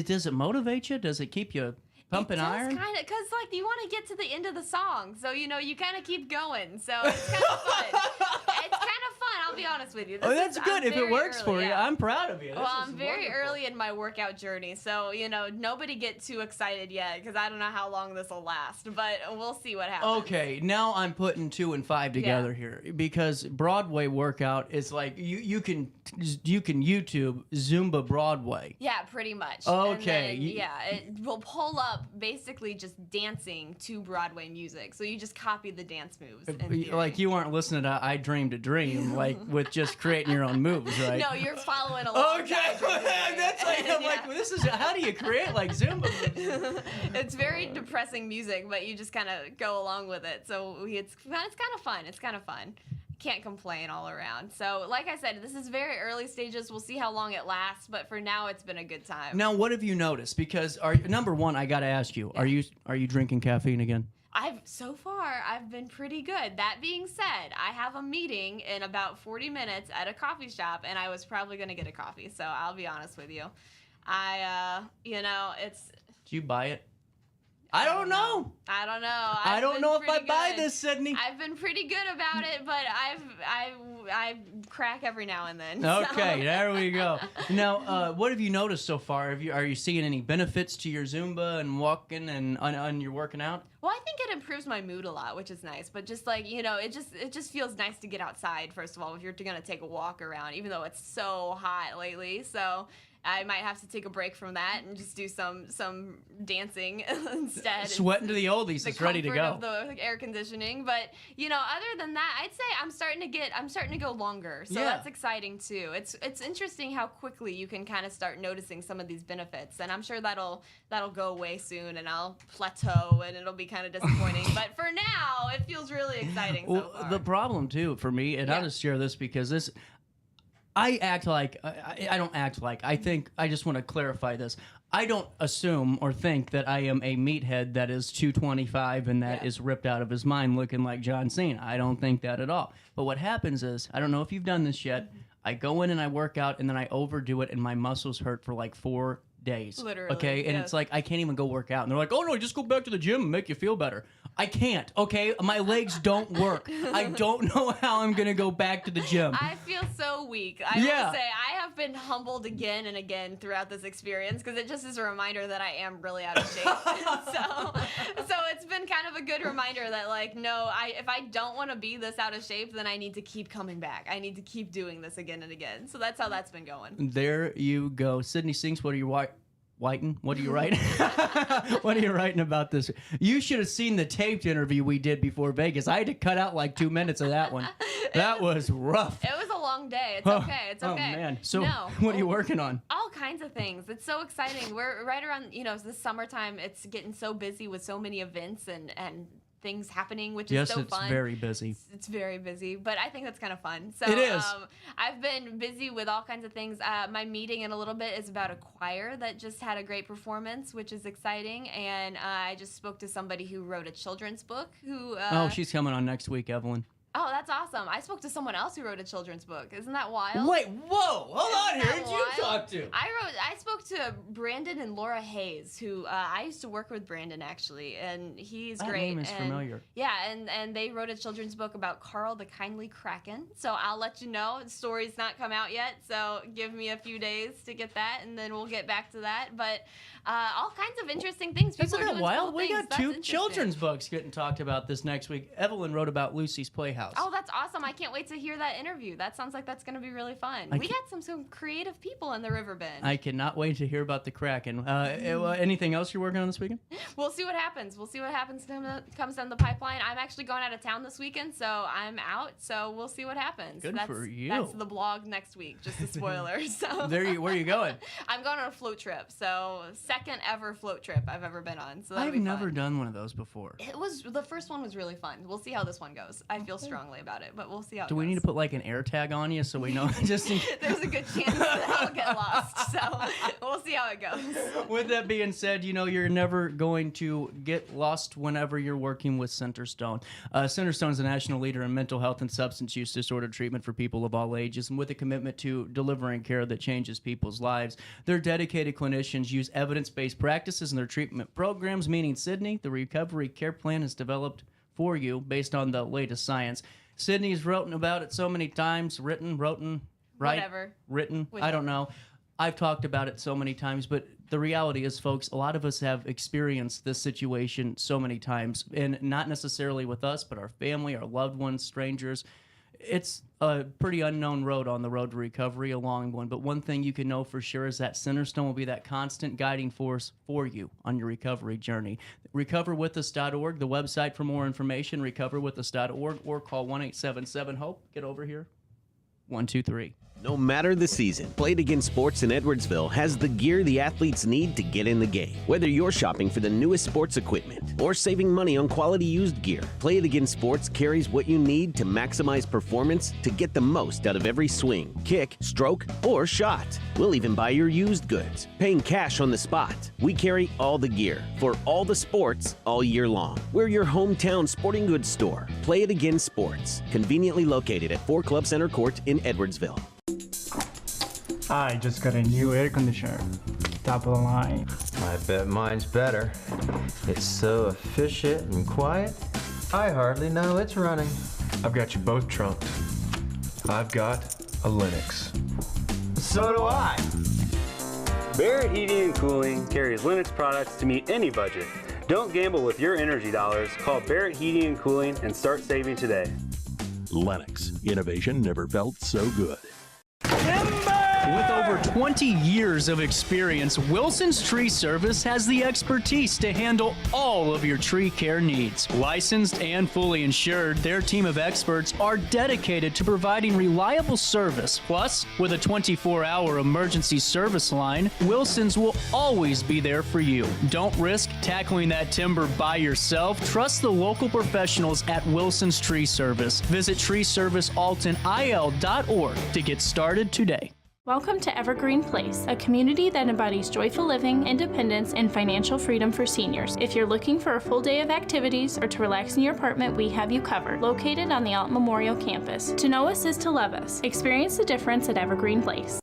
Does it motivate you? Does it keep you pumping iron? Kind of, because like you want to get to the end of the song, so you kind of keep going. So it's kind of fun. It's kind of fun. I'll be honest with you. That's good. If it works for you, I'm proud of you. Well, I'm very early in my workout journey, so nobody get too excited yet because I don't know how long this will last, but we'll see what happens. Okay, now I'm putting 2 and 5 together here because Broadway workout is like you can YouTube Zumba Broadway. Yeah, pretty much. Okay. And then, it will pull up basically just dancing to Broadway music, so you just copy the dance moves. In theory. Like you weren't listening to I Dreamed a Dream, like with just creating your own moves, right? No, you're following along. Okay, that's like I'm like, well, this is how do you create like Zumba moves? It's very depressing music, but you just kind of go along with it. So it's kind of fun. It's kind of fun. Can't complain all around. So like I said, this is very early stages. We'll see how long it lasts, but for now it's been a good time. Now, what have you noticed? Because number one, I got to ask you, are you drinking caffeine again? So far I've been pretty good. That being said, I have a meeting in about 40 minutes at a coffee shop, and I was probably going to get a coffee. So I'll be honest with you. It's... Did you buy it? I don't know. I don't know. I don't know if I buy this, Sydney. I've been pretty good about it, but I crack every now and then. Okay, there we go. Now, what have you noticed so far? Are you seeing any benefits to your Zumba and walking and on your working out? Well, I think it improves my mood a lot, which is nice. But just like, it just feels nice to get outside, first of all, if you're going to take a walk around, even though it's so hot lately. So I might have to take a break from that and just do some dancing instead. Sweating to the oldies. It's ready to go. Of the air conditioning, but other than that, I'd say I'm starting to go longer. So that's exciting too. It's interesting how quickly you can kind of start noticing some of these benefits, and I'm sure that'll go away soon, and I'll plateau, and it'll be kind of disappointing. But for now, it feels really exciting. So far. The problem too for me, and I'll just share this because this. I act like, I don't act like, I think, I just want to clarify this. I don't assume or think that I am a meathead that is 225 and that is ripped out of his mind looking like John Cena. I don't think that at all. But what happens is, I don't know if you've done this yet, I go in and I work out and then I overdo it and my muscles hurt for like 4 days. Literally. Okay, and it's like, I can't even go work out. And they're like, oh no, just go back to the gym and make you feel better. I can't, okay? My legs don't work. I don't know how I'm going to go back to the gym. I feel so weak. I will say I have been humbled again and again throughout this experience because it just is a reminder that I am really out of shape. so it's been kind of a good reminder that like, no, if I don't want to be this out of shape, then I need to keep coming back. I need to keep doing this again and again. So that's how that's been going. There you go. Sydney Sinks, what are you Whiten? What are you writing? What are you writing about this? You should have seen the taped interview we did before Vegas. I had to cut out like 2 minutes of that one. That was rough. It was a long day. It's okay. It's okay. Oh, man. So what are you working on? All kinds of things. It's so exciting. We're right around, this summertime. It's getting so busy with so many events and things happening, which is so fun. Yes, it's very busy. It's very busy, but I think that's kind of fun. So it is. I've been busy with all kinds of things. My meeting in a little bit is about a choir that just had a great performance, which is exciting. And I just spoke to somebody who wrote a children's book. Who? She's coming on next week, Evelyn. Oh, that's awesome. I spoke to someone else who wrote a children's book. Isn't that wild? Wait, whoa, hold on here. Who'd you talk to? I spoke to Brandon and Laura Hayes, who I used to work with Brandon actually, and he's That great. name is familiar. Yeah, and they wrote a children's book about Carl the Kindly Kraken. So I'll let you know. The story's not come out yet, so give me a few days to get that, and then we'll get back to that. But all kinds of interesting things. People Isn't are that doing wild? cool We things. got That's 2 interesting. children's books getting talked about this next week. Evelyn wrote about Lucy's Playhouse. Oh, that's awesome. I can't wait to hear that interview. That sounds like that's going to be really fun. We got some creative people in the Riverbend. I cannot wait to hear about the Kraken. Anything else you're working on this weekend? We'll see what happens. We'll see what happens comes down the pipeline. I'm actually going out of town this weekend, so I'm out. So we'll see what happens. Good for you. That's the blog next week. Just a spoiler. So Where are you going? I'm going on a float trip. So second ever float trip I've ever been on. So that'll I've be never fun. done one of those before. The first one was really fun. We'll see how this one goes. I feel strongly about it, but we'll see how. Do we need to put like an air tag on you so we know? Just in There's a good chance that I'll get lost. So we'll see how it goes. With that being said, you're never going to get lost whenever you're working with Centerstone. Centerstone is a national leader in mental health and substance use disorder treatment for people of all ages, and with a commitment to delivering care that changes people's lives. Their dedicated clinicians use evidence-based practices in their treatment programs, meaning Sydney, the recovery care plan is developed for you based on the latest science. Sydney's written about it so many times, written, right? Whatever. Written, I don't know. I've talked about it so many times, but the reality is, folks, a lot of us have experienced this situation so many times, and not necessarily with us, but our family, our loved ones, strangers. It's a pretty unknown road on the road to recovery, a long one, but one thing you can know for sure is that Centerstone will be that constant guiding force for you on your recovery journey. RecoverWithUs.org, the website for more information, recoverwithus.org, or call 1-877-HOPE. Get over here. 123. No matter the season, Play It Again Sports in Edwardsville has the gear the athletes need to get in the game. Whether you're shopping for the newest sports equipment or saving money on quality used gear, Play It Again Sports carries what you need to maximize performance to get the most out of every swing, kick, stroke, or shot. We'll even buy your used goods, paying cash on the spot. We carry all the gear for all the sports all year long. We're your hometown sporting goods store. Play It Again Sports, conveniently located at 4 Club Center Court in Edwardsville. I just got a new air conditioner. Top of the line. I bet mine's better. It's so efficient and quiet, I hardly know it's running. I've got you both trunked. I've got a Linux. So do I. Barrett Heating and Cooling carries Linux products to meet any budget. Don't gamble with your energy dollars. Call Barrett Heating and Cooling and start saving today. Lennox. Innovation never felt so good. With over 20 years of experience, Wilson's Tree Service has the expertise to handle all of your tree care needs. Licensed and fully insured, their team of experts are dedicated to providing reliable service. Plus, with a 24-hour emergency service line, Wilson's will always be there for you. Don't risk tackling that timber by yourself. Trust the local professionals at Wilson's Tree Service. Visit treeservicealtonil.org to get started today. Welcome to Evergreen Place, a community that embodies joyful living, independence, and financial freedom for seniors. If you're looking for a full day of activities or to relax in your apartment, we have you covered. Located on the Alton Memorial Campus. To know us is to love us. Experience the difference at Evergreen Place.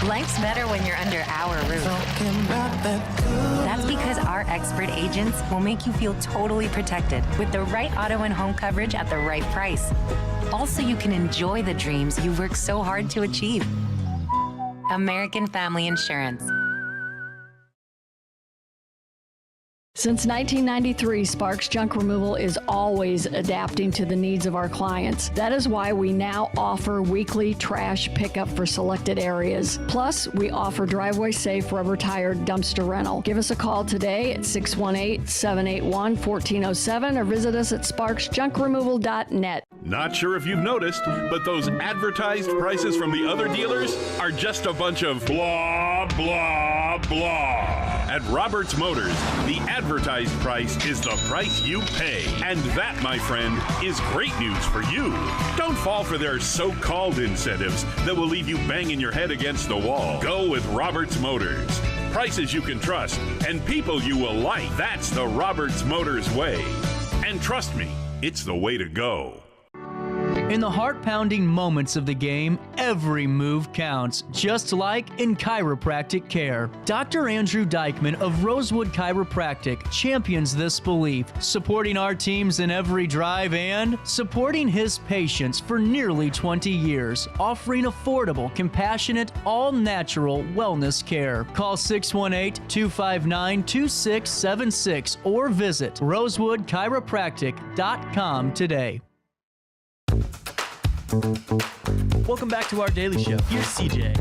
Life's better when you're under our roof. That's because our expert agents will make you feel totally protected with the right auto and home coverage at the right price. Also, you can enjoy the dreams you've worked so hard to achieve. American Family Insurance. Since 1993, Sparks Junk Removal is always adapting to the needs of our clients. That is why we now offer weekly trash pickup for selected areas. Plus, we offer driveway-safe rubber-tired dumpster rental. Give us a call today at 618-781-1407 or visit us at sparksjunkremoval.net. Not sure if you've noticed, but those advertised prices from the other dealers are just a bunch of blah, blah, blah. At Roberts Motors, the advertised price is the price you pay. And that, my friend, is great news for you. Don't fall for their so-called incentives that will leave you banging your head against the wall. Go with Roberts Motors. Prices you can trust and people you will like. That's the Roberts Motors way. And trust me, it's the way to go. In the heart-pounding moments of the game, every move counts, just like in chiropractic care. Dr. Andrew Dykman of Rosewood Chiropractic champions this belief, supporting our teams in every drive and supporting his patients for nearly 20 years, offering affordable, compassionate, all-natural wellness care. Call 618-259-2676 or visit rosewoodchiropractic.com today. Welcome back to our daily show. Here's CJ.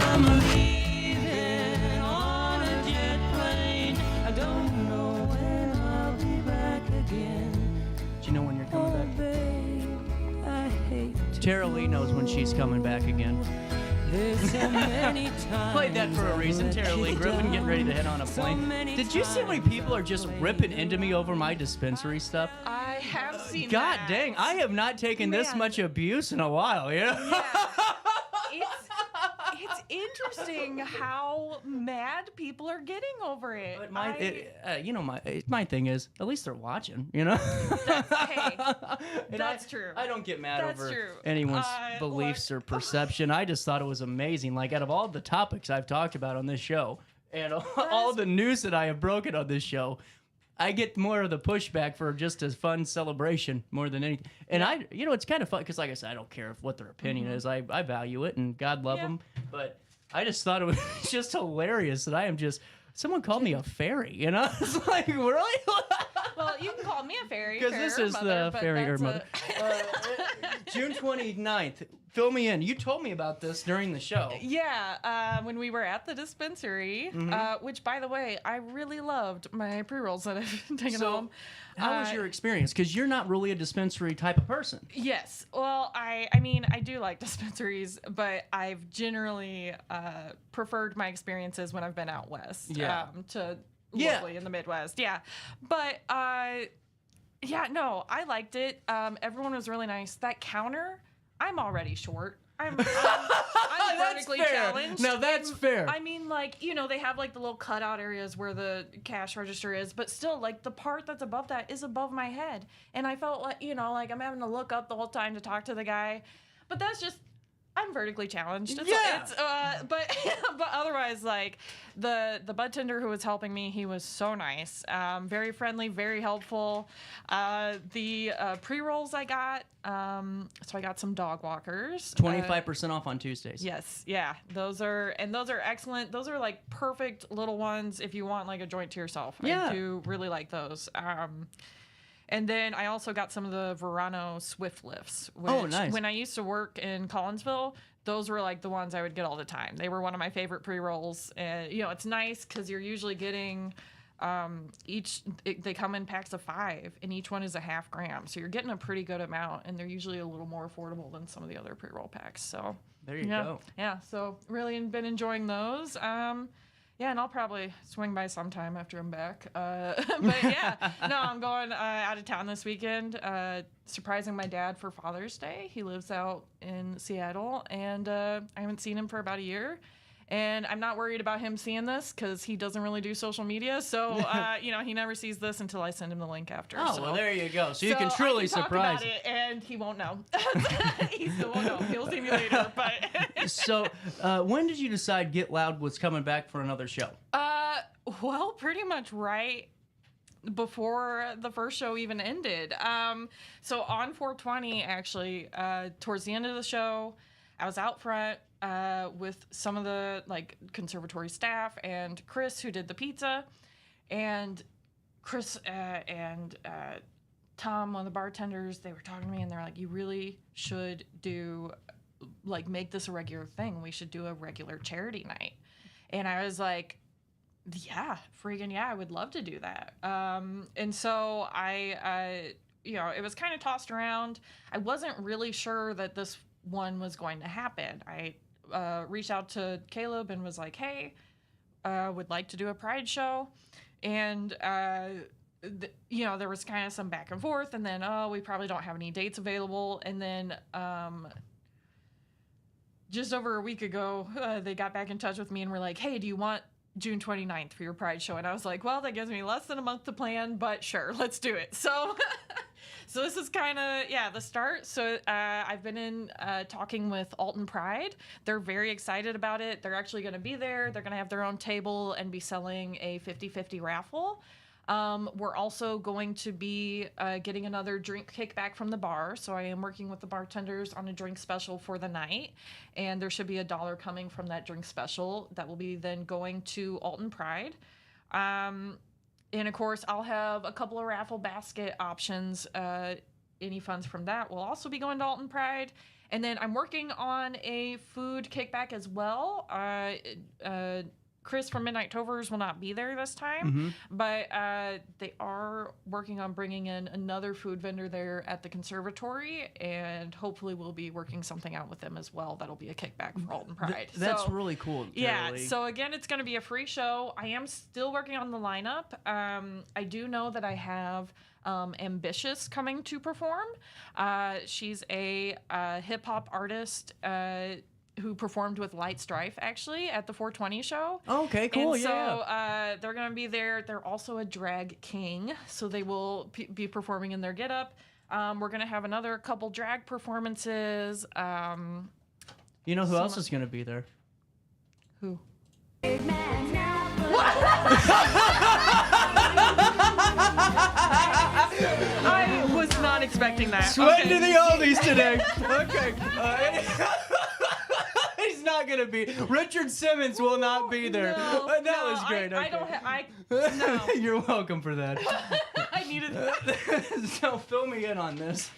I'm leaving on a jet plane. I don't know when I'll be back again. Do you know when you're coming back? Babe, I hate Taralei knows when she's coming back again. There's so many times. Played that for a reason. Taralei, Griffin getting ready to head on a plane. Did you see how many people are just ripping into me over my dispensary stuff? I have seen God that. dang, I have not taken this much abuse in a while, you know? It's interesting how mad people are getting over it. But my thing is, at least they're watching, you know? That's true. I don't get mad That's over true. anyone's beliefs or perception. I just thought it was amazing. Like, out of all the topics I've talked about on this show and all the news that I have broken on this show, I get more of the pushback for just a fun celebration more than anything. And it's kind of fun because, like I said, I don't care what their opinion is. I value it and God love them. But I just thought it was just hilarious that I am just, someone called me a fairy, you know? It's like, really? Well, you can call me a fairy. Because this is the fairy or mother. June 29th. Fill me in. You told me about this during the show. Yeah, when we were at the dispensary, which, by the way, I really loved my pre-rolls that I've taken home. How was your experience? Because you're not really a dispensary type of person. Yes. Well, I mean, I do like dispensaries, but I've generally preferred my experiences when I've been out west to locally in the Midwest. Yeah. But, I liked it. Everyone was really nice. That counter, I'm already short. I'm vertically challenged. No, that's fair. I mean, like, they have like the little cutout areas where the cash register is, but still, like, the part that's above that is above my head. And I felt like, like I'm having to look up the whole time to talk to the guy. But that's just, I'm vertically challenged. But otherwise, like, the bud tender who was helping me, he was so nice, very friendly, very helpful. The pre-rolls I got, so I got some dog walkers. 25% off on Tuesdays. Yes, yeah, those are excellent. Those are like perfect little ones if you want like a joint to yourself. Yeah. I do really like those. And then I also got some of the Verano Swift Lifts. Which, nice. When I used to work in Collinsville, those were like the ones I would get all the time. They were one of my favorite pre-rolls. And, it's nice because you're usually getting they come in packs of 5, and each one is a half gram. So you're getting a pretty good amount, and they're usually a little more affordable than some of the other pre-roll packs. So there you go. Yeah, so really been enjoying those. Yeah, and I'll probably swing by sometime after I'm back. But yeah, no, I'm going out of town this weekend, surprising my dad for Father's Day. He lives out in Seattle, and I haven't seen him for about a year. And I'm not worried about him seeing this because he doesn't really do social media. So, he never sees this until I send him the link after. Oh, well, there you go. So you can truly surprise him. Talk about it, and he won't know. He still won't know. He'll see me later. But So, when did you decide Get Loud was coming back for another show? Well, pretty much right before the first show even ended. So on 420, actually, towards the end of the show, I was out front with some of the like conservatory staff and Chris, who did the pizza, and Chris and Tom, one of the bartenders, they were talking to me and they're like, you really should make this a regular thing. We should do a regular charity night. And I was like, yeah, I would love to do that. And so I it was kind of tossed around. I wasn't really sure that this one was going to happen. I reached out to Caleb and was like, hey, would like to do a Pride show. And, there was kind of some back and forth, and then, we probably don't have any dates available. And then just over a week ago, they got back in touch with me and were like, hey, do you want June 29th for your Pride show? And I was like, well, that gives me less than a month to plan, but sure, let's do it. So so this is kind of, the start. So I've been in talking with Alton Pride. They're very excited about it. They're actually going to be there. They're going to have their own table and be selling a 50-50 raffle. We're also going to be getting another drink kickback from the bar. So I am working with the bartenders on a drink special for the night. And there should be $1 coming from that drink special that will be then going to Alton Pride. And of course, I'll have a couple of raffle basket options. Any funds from that will also be going to Alton Pride. And then I'm working on a food kickback as well. Chris from Midnight Tovers will not be there this time, but they are working on bringing in another food vendor there at the conservatory, and hopefully we'll be working something out with them as well. That'll be a kickback for Alton Pride. That's really cool. Yeah, Taralei. so again, it's going to be a free show. I am still working on the lineup. I do know that I have Ambitious coming to perform. She's a hip-hop artist who performed with Light Strife, actually, at the 420 show. Okay, cool, and so they're going to be there. They're also a drag king, so they will be performing in their getup. We're going to have another couple drag performances. You know who else is going to be there? Who? I was not expecting that. Sweating to the oldies today. Okay. He's not gonna be. Richard Simmons will not be there. No, that was great. I don't. No. You're welcome for that. I needed that. So fill me in on this.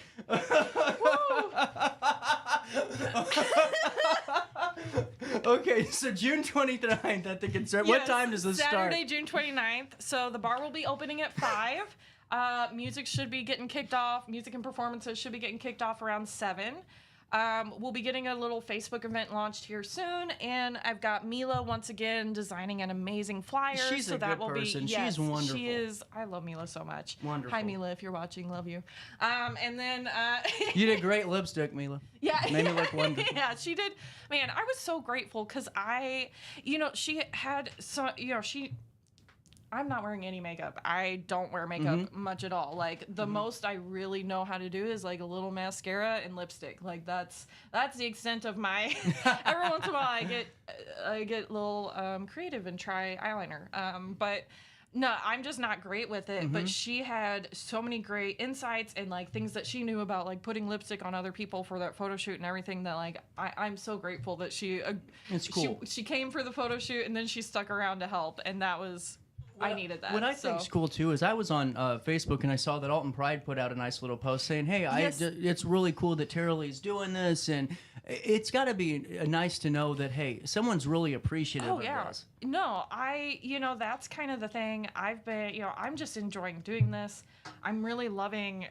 Okay, so June 29th at the concert. What time does this start? Saturday, June 29th. So the bar will be opening at 5. Music should be getting kicked off. Music and performances should be getting kicked off around 7. We'll be getting a little Facebook event launched here soon, and I've got Mila once again designing an amazing flyer. She's so a that good will person. Be, yes, She's wonderful. She is. I love Mila so much. Wonderful. Hi, Mila, if you're watching, love you. And then you did great lipstick, Mila. Yeah, made me look wonderful. Yeah, she did. Man, I was so grateful because she had so I'm not wearing any makeup. I don't wear makeup much at all. Like the most I really know how to do is like a little mascara and lipstick. Like that's the extent of my. Every once in a while I get a little creative and try eyeliner. But no, I'm just not great with it. But she had so many great insights and like things that she knew about like putting lipstick on other people for that photo shoot and everything. That like I'm so grateful that she. It's cool. She came for the photo shoot and then she stuck around to help, and that was. I needed that. What I think's cool too is I was on Facebook and I saw that Alton Pride put out a nice little post saying, "Hey, it's really cool that Taralei's doing this, and it's got to be nice to know that hey, someone's really appreciative of this." No, that's kind of the thing. I've been, I'm just enjoying doing this. I'm really loving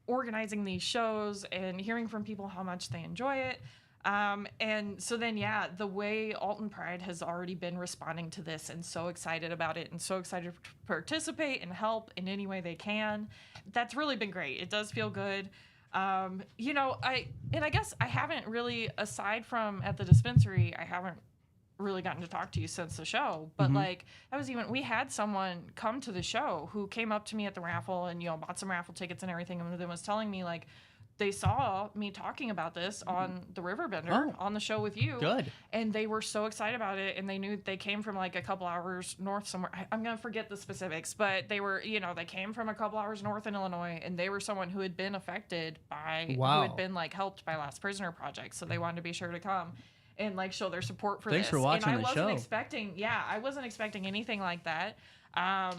organizing these shows and hearing from people how much they enjoy it. And so then, the way Alton Pride has already been responding to this and so excited about it and so excited to participate and help in any way they can, that's really been great. It does feel good. I guess I haven't really, aside from at the dispensary, I haven't really gotten to talk to you since the show, but we had someone come to the show who came up to me at the raffle and, bought some raffle tickets and everything, and then was telling me like, they saw me talking about this on the Riverbender on the show with you. Good. And they were so excited about it, and they knew they came from like a couple hours north somewhere. I'm going to forget the specifics, but they were, they came from a couple hours north in Illinois, and they were someone who had been affected by, who had been like helped by Last Prisoner Project. So they wanted to be sure to come and like show their support for Thanks this. for watching and the I show. I wasn't expecting anything like that. So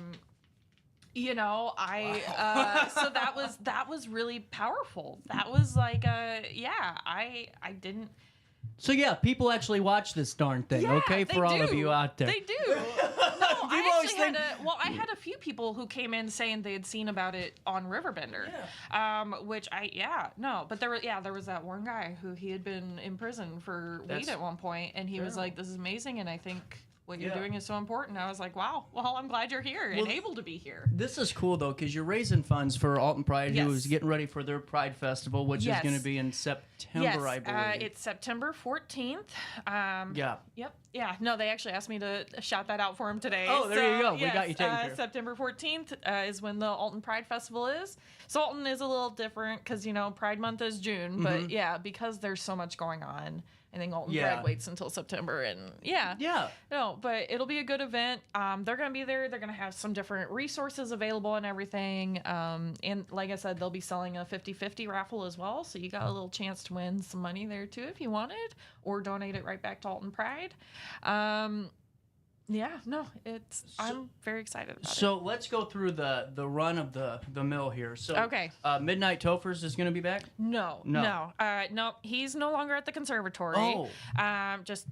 that was really powerful. That was like, I didn't. So yeah, people actually watch this darn thing, okay? For all of you out there. They do. No, I had a few people who came in saying they had seen about it on Riverbender. But there was that one guy who he had been in prison for weed at one point, and he was like, "This is amazing," and I think what you're doing is so important. I was like, wow, well, I'm glad you're here and able to be here. This is cool, though, because you're raising funds for Alton Pride, who is getting ready for their Pride Festival, which is going to be in September, I believe. It's September 14th. Yep. Yeah. No, they actually asked me to shout that out for them today. Oh, there you go. We got you taken care of. September 14th is when the Alton Pride Festival is. So Alton is a little different because, Pride Month is June. But, because there's so much going on, I think Alton Pride waits until September. And, No, but it'll be a good event. They're going to be there. They're going to have some different resources available and everything. And like I said, they'll be selling a 50-50 raffle as well. So you got a little chance to win some money there, too, if you wanted. Or donate it right back to Alton Pride. I'm very excited about it. So let's go through the run of the mill here. So okay. Midnight Tophers is going to be back? No. He's no longer at the conservatory. Oh. Just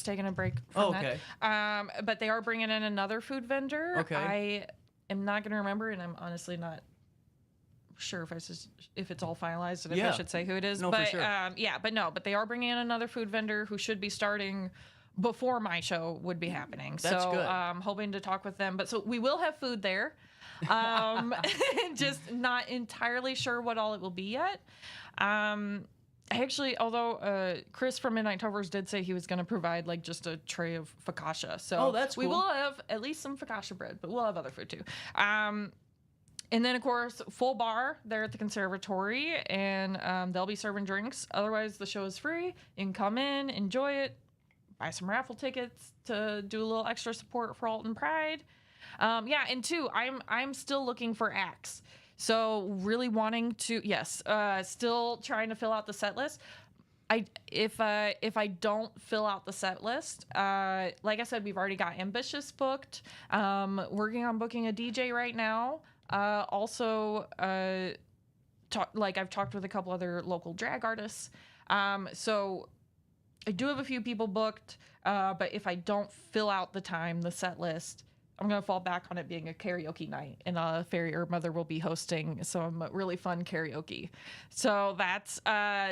taking a break from that. But they are bringing in another food vendor. Okay. I am not going to remember, and I'm honestly not sure if it's all finalized and if I should say who it is. No, but for sure. But they are bringing in another food vendor who should be starting before my show would be happening. That's good. I'm hoping to talk with them. But so we will have food there. Just not entirely sure what all it will be yet. Actually, although Chris from Midnight Tovers did say he was going to provide like just a tray of focaccia. So that's cool. We will have at least some focaccia bread, but we'll have other food too. And then, of course, full bar there at the conservatory, and they'll be serving drinks. Otherwise, the show is free. You can come in, enjoy it, buy some raffle tickets to do a little extra support for Alton Pride. And two, I'm still looking for acts. So really wanting to, still trying to fill out the set list. If I don't fill out the set list, like I said, we've already got Ambitious booked. Working on booking a DJ right now. I've talked with a couple other local drag artists. So I do have a few people booked, but if I don't fill out the set list, I'm going to fall back on it being a karaoke night, and Fairy Herb Mother will be hosting some really fun karaoke. So that's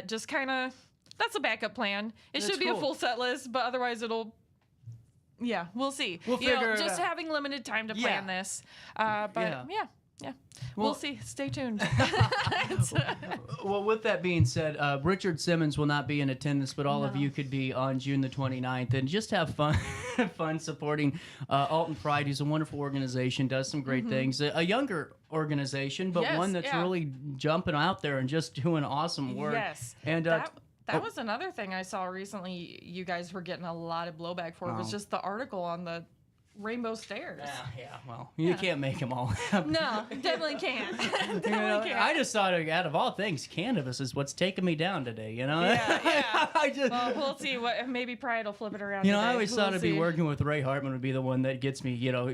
just kind of, that's a backup plan. It should be a full set list, but otherwise it'll, we'll see. We'll figure it just out. having limited time to plan this. We'll see. Stay tuned. Well, with that being said, Richard Simmons will not be in attendance, but all of you could be on June the 29th and just have fun supporting Alton Pride, who's a wonderful organization, does some great things. A younger organization, but one that's really jumping out there and just doing awesome work. Yes. And that was another thing I saw recently you guys were getting a lot of blowback for. It was just the article on the Rainbow Stairs. Well, you can't make them all happen. No, definitely can't. I just thought, out of all things, cannabis is what's taking me down today, Well, we'll see. Maybe Pride will flip it around today. I always thought it'd be working with Ray Hartman would be the one that gets me, all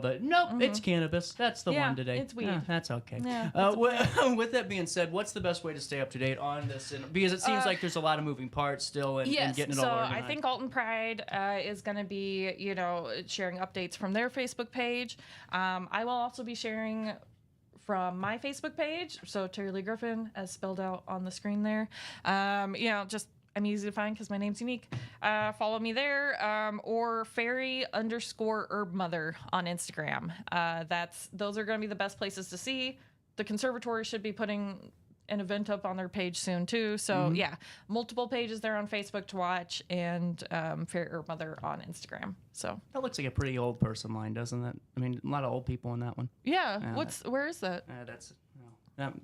the, it's cannabis. That's the one today. It's weed. That's okay. Yeah, with that being said, what's the best way to stay up to date on this? Because it seems like there's a lot of moving parts still and getting it all organized. I think Alton Pride is going to be, sharing updates from their Facebook page. I will also be sharing from my Facebook page, so Taralei Griffin, as spelled out on the screen there. I'm easy to find because my name's unique. Follow me there, or fairy_herb mother on Instagram. Those are going to be the best places to see. The conservatory should be putting an event up on their page soon too. So multiple pages there on Facebook to watch, and Fairy Herb Mother on Instagram. So that looks like a pretty old person line, doesn't it? I mean, a lot of old people in that one. Yeah. Where is that?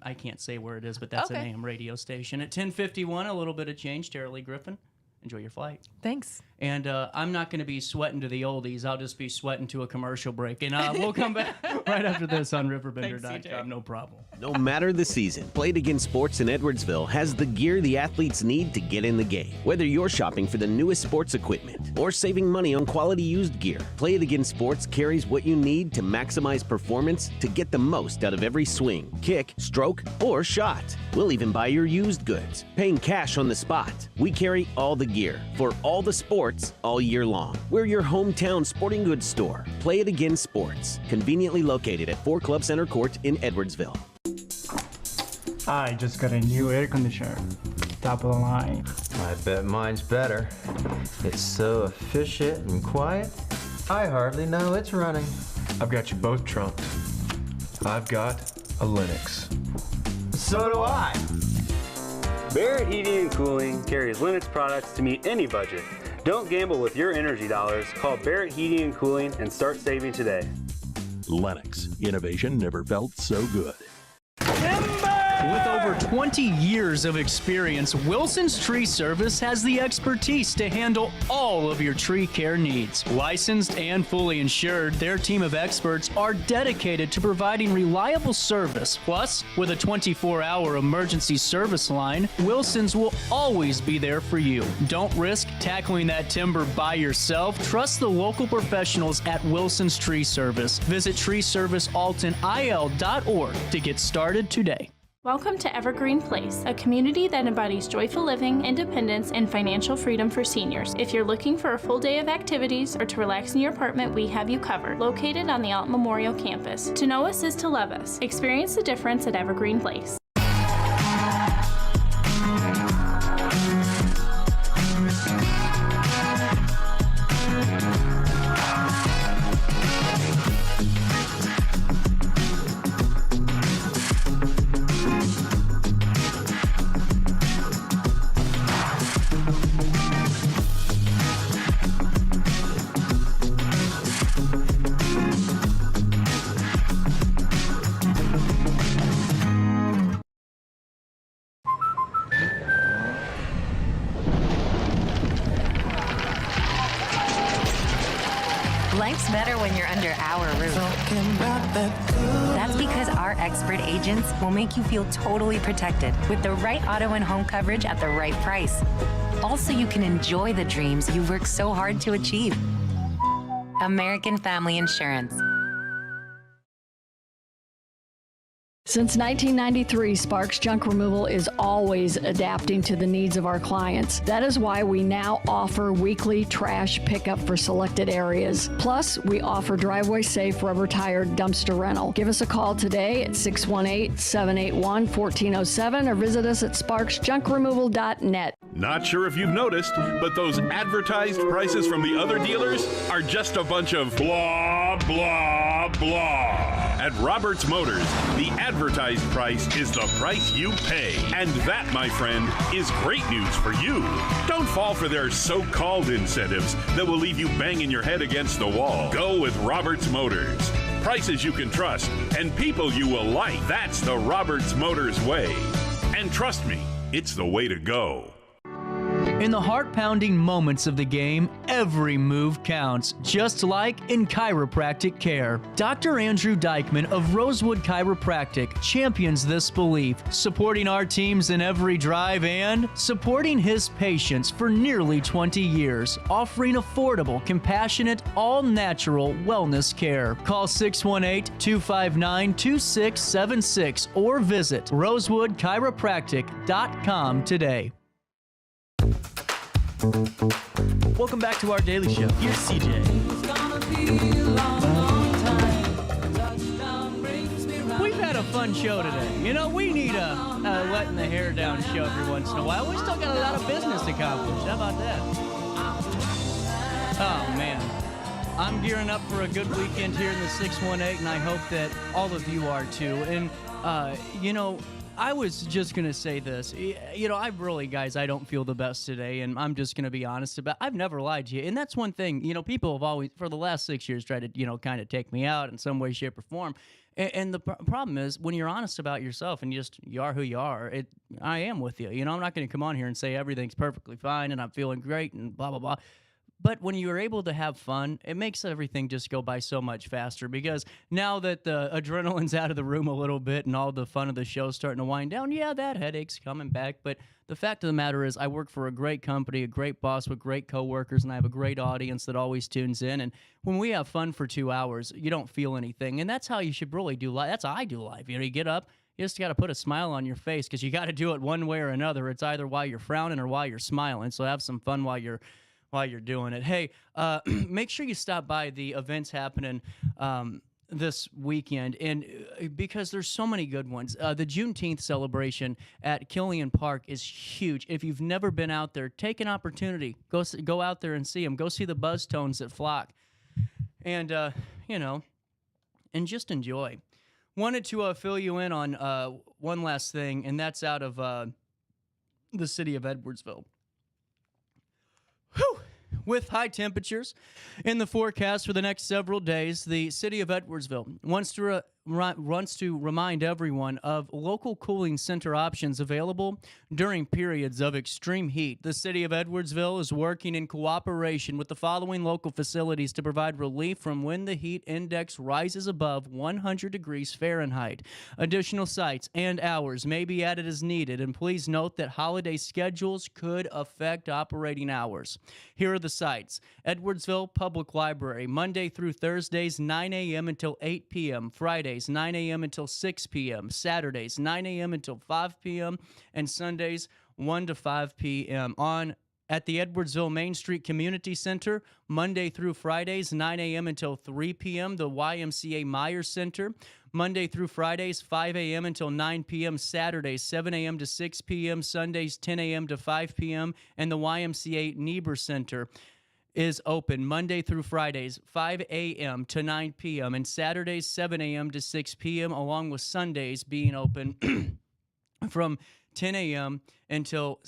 I can't say where it is, but that's an AM radio station. At 10:51, a little bit of change. Taralei, Griffin, enjoy your flight. Thanks. And I'm not going to be sweating to the oldies. I'll just be sweating to a commercial break. And we'll come back right after this on RiverBender.com. No problem. No matter the season, Play It Again Sports in Edwardsville has the gear the athletes need to get in the game. Whether you're shopping for the newest sports equipment or saving money on quality used gear, Play It Again Sports carries what you need to maximize performance to get the most out of every swing, kick, stroke, or shot. We'll even buy your used goods, paying cash on the spot. We carry all the gear for all the sports all year long. We're your hometown sporting goods store. Play It Again Sports, conveniently located at 4 Club Center Court in Edwardsville. I just got a new air conditioner. Top of the line. I bet mine's better. It's so efficient and quiet, I hardly know it's running. I've got you both trumped. I've got a Linux. So do I. Barrett Heating and Cooling carries Linux products to meet any budget. Don't gamble with your energy dollars. Call Barrett Heating and Cooling and start saving today. Lennox. Innovation never felt so good. With over 20 years of experience, Wilson's Tree Service has the expertise to handle all of your tree care needs. Licensed and fully insured, their team of experts are dedicated to providing reliable service. Plus, with a 24-hour emergency service line, Wilson's will always be there for you. Don't risk tackling that timber by yourself. Trust the local professionals at Wilson's Tree Service. Visit treeservicealtonil.org to get started today. Welcome to Evergreen Place, a community that embodies joyful living, independence, and financial freedom for seniors. If you're looking for a full day of activities or to relax in your apartment, we have you covered. Located on the Alton Memorial Campus. To know us is to love us. Experience the difference at Evergreen Place. Life's better when you're under our roof. That's because our expert agents will make you feel totally protected with the right auto and home coverage at the right price. Also, you can enjoy the dreams you've worked so hard to achieve. American Family Insurance. Since 1993, Sparks Junk Removal is always adapting to the needs of our clients. That is why we now offer weekly trash pickup for selected areas. Plus, we offer driveway-safe rubber-tired dumpster rental. Give us a call today at 618-781-1407 or visit us at sparksjunkremoval.net. Not sure if you've noticed, but those advertised prices from the other dealers are just a bunch of blah, blah, blah. At Roberts Motors, the advertised price is the price you pay. And that, my friend, is great news for you. Don't fall for their so-called incentives that will leave you banging your head against the wall. Go with Roberts Motors. Prices you can trust and people you will like. That's the Roberts Motors way. And trust me, it's the way to go. In the heart-pounding moments of the game, every move counts, just like in chiropractic care. Dr. Andrew Dykman of Rosewood Chiropractic champions this belief, supporting our teams in every drive and supporting his patients for nearly 20 years, offering affordable, compassionate, all-natural wellness care. Call 618-259-2676 or visit rosewoodchiropractic.com today. Welcome back to our daily show. Here's CJ. We've had a fun show today. You know, we need a letting the hair down show every once in a while. We still got a lot of business to accomplish. How about that? Oh, man. I'm gearing up for a good weekend here in the 618, and I hope that all of you are too. And, you know, I was just going to say this. You know, I don't feel the best today, and I'm just going to be honest about it. I've never lied to you, and that's one thing. You know, people have always, for the last 6 years, tried to, you know, kind of take me out in some way, shape, or form. And the problem is when you're honest about yourself and you are who you are. I am with you. You know, I'm not going to come on here and say everything's perfectly fine and I'm feeling great and blah blah blah. But when you're able to have fun, it makes everything just go by so much faster, because now that the adrenaline's out of the room a little bit and all the fun of the show's starting to wind down, yeah, that headache's coming back. But the fact of the matter is I work for a great company, a great boss with great coworkers, and I have a great audience that always tunes in. And when we have fun for 2 hours, you don't feel anything. And that's how you should really do life. That's how I do life. You know, you get up, you just got to put a smile on your face, because you got to do it one way or another. It's either while you're frowning or while you're smiling. So have some fun while you're doing it. Hey, make sure you stop by the events happening this weekend, and because there's so many good ones. The Juneteenth celebration at Killian Park is huge. If you've never been out there, take an opportunity. Go out there and see them. Go see the buzz tones that flock, and and just enjoy. Wanted to fill you in on one last thing, and that's out of the city of Edwardsville. Whew. With high temperatures in the forecast for the next several days, the city of Edwardsville wants to remind everyone of local cooling center options available during periods of extreme heat. The city of Edwardsville is working in cooperation with the following local facilities to provide relief from when the heat index rises above 100 degrees Fahrenheit. Additional sites and hours may be added as needed, and please note that holiday schedules could affect operating hours. Here are the sites: Edwardsville Public Library, Monday through Thursdays, 9 a.m. until 8 p.m., Fridays, 9 a.m. until 6 p.m., Saturdays, 9 a.m. until 5 p.m., and Sundays, 1 to 5 p.m. At the Edwardsville Main Street Community Center, Monday through Fridays, 9 a.m. until 3 p.m., the YMCA Myers Center, Monday through Fridays, 5 a.m. until 9 p.m., Saturdays, 7 a.m. to 6 p.m., Sundays, 10 a.m. to 5 p.m., and the YMCA Niebuhr Center is open Monday through Fridays, 5 a.m. to 9 p.m., and Saturdays, 7 a.m. to 6 p.m., along with Sundays being open from 10 a.m. until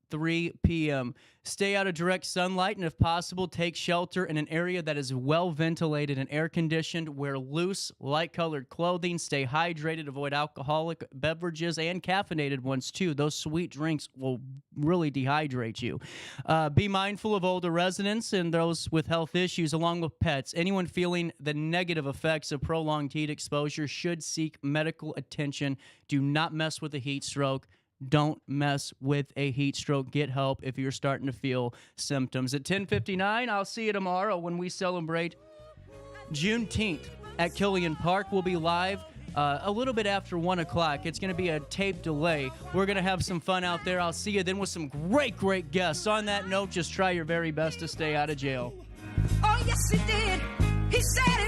3 p.m. Stay out of direct sunlight, and if possible, take shelter in an area that is well ventilated and air conditioned. Wear loose, light-colored clothing. Stay hydrated. Avoid alcoholic beverages and caffeinated ones, too. Those sweet drinks will really dehydrate you. Be mindful of older residents and those with health issues, along with pets. Anyone feeling the negative effects of prolonged heat exposure should seek medical attention. Do not mess with a heat stroke. Don't mess with a heat stroke. Get help if you're starting to feel symptoms. At 10:59, I'll see you tomorrow when we celebrate Juneteenth at Killian Park. We'll be live a little bit after 1 o'clock. It's going to be a tape delay. We're going to have some fun out there. I'll see you then with some great guests. On that note, just try your very best to stay out of jail. Oh, yes, he did. He said it.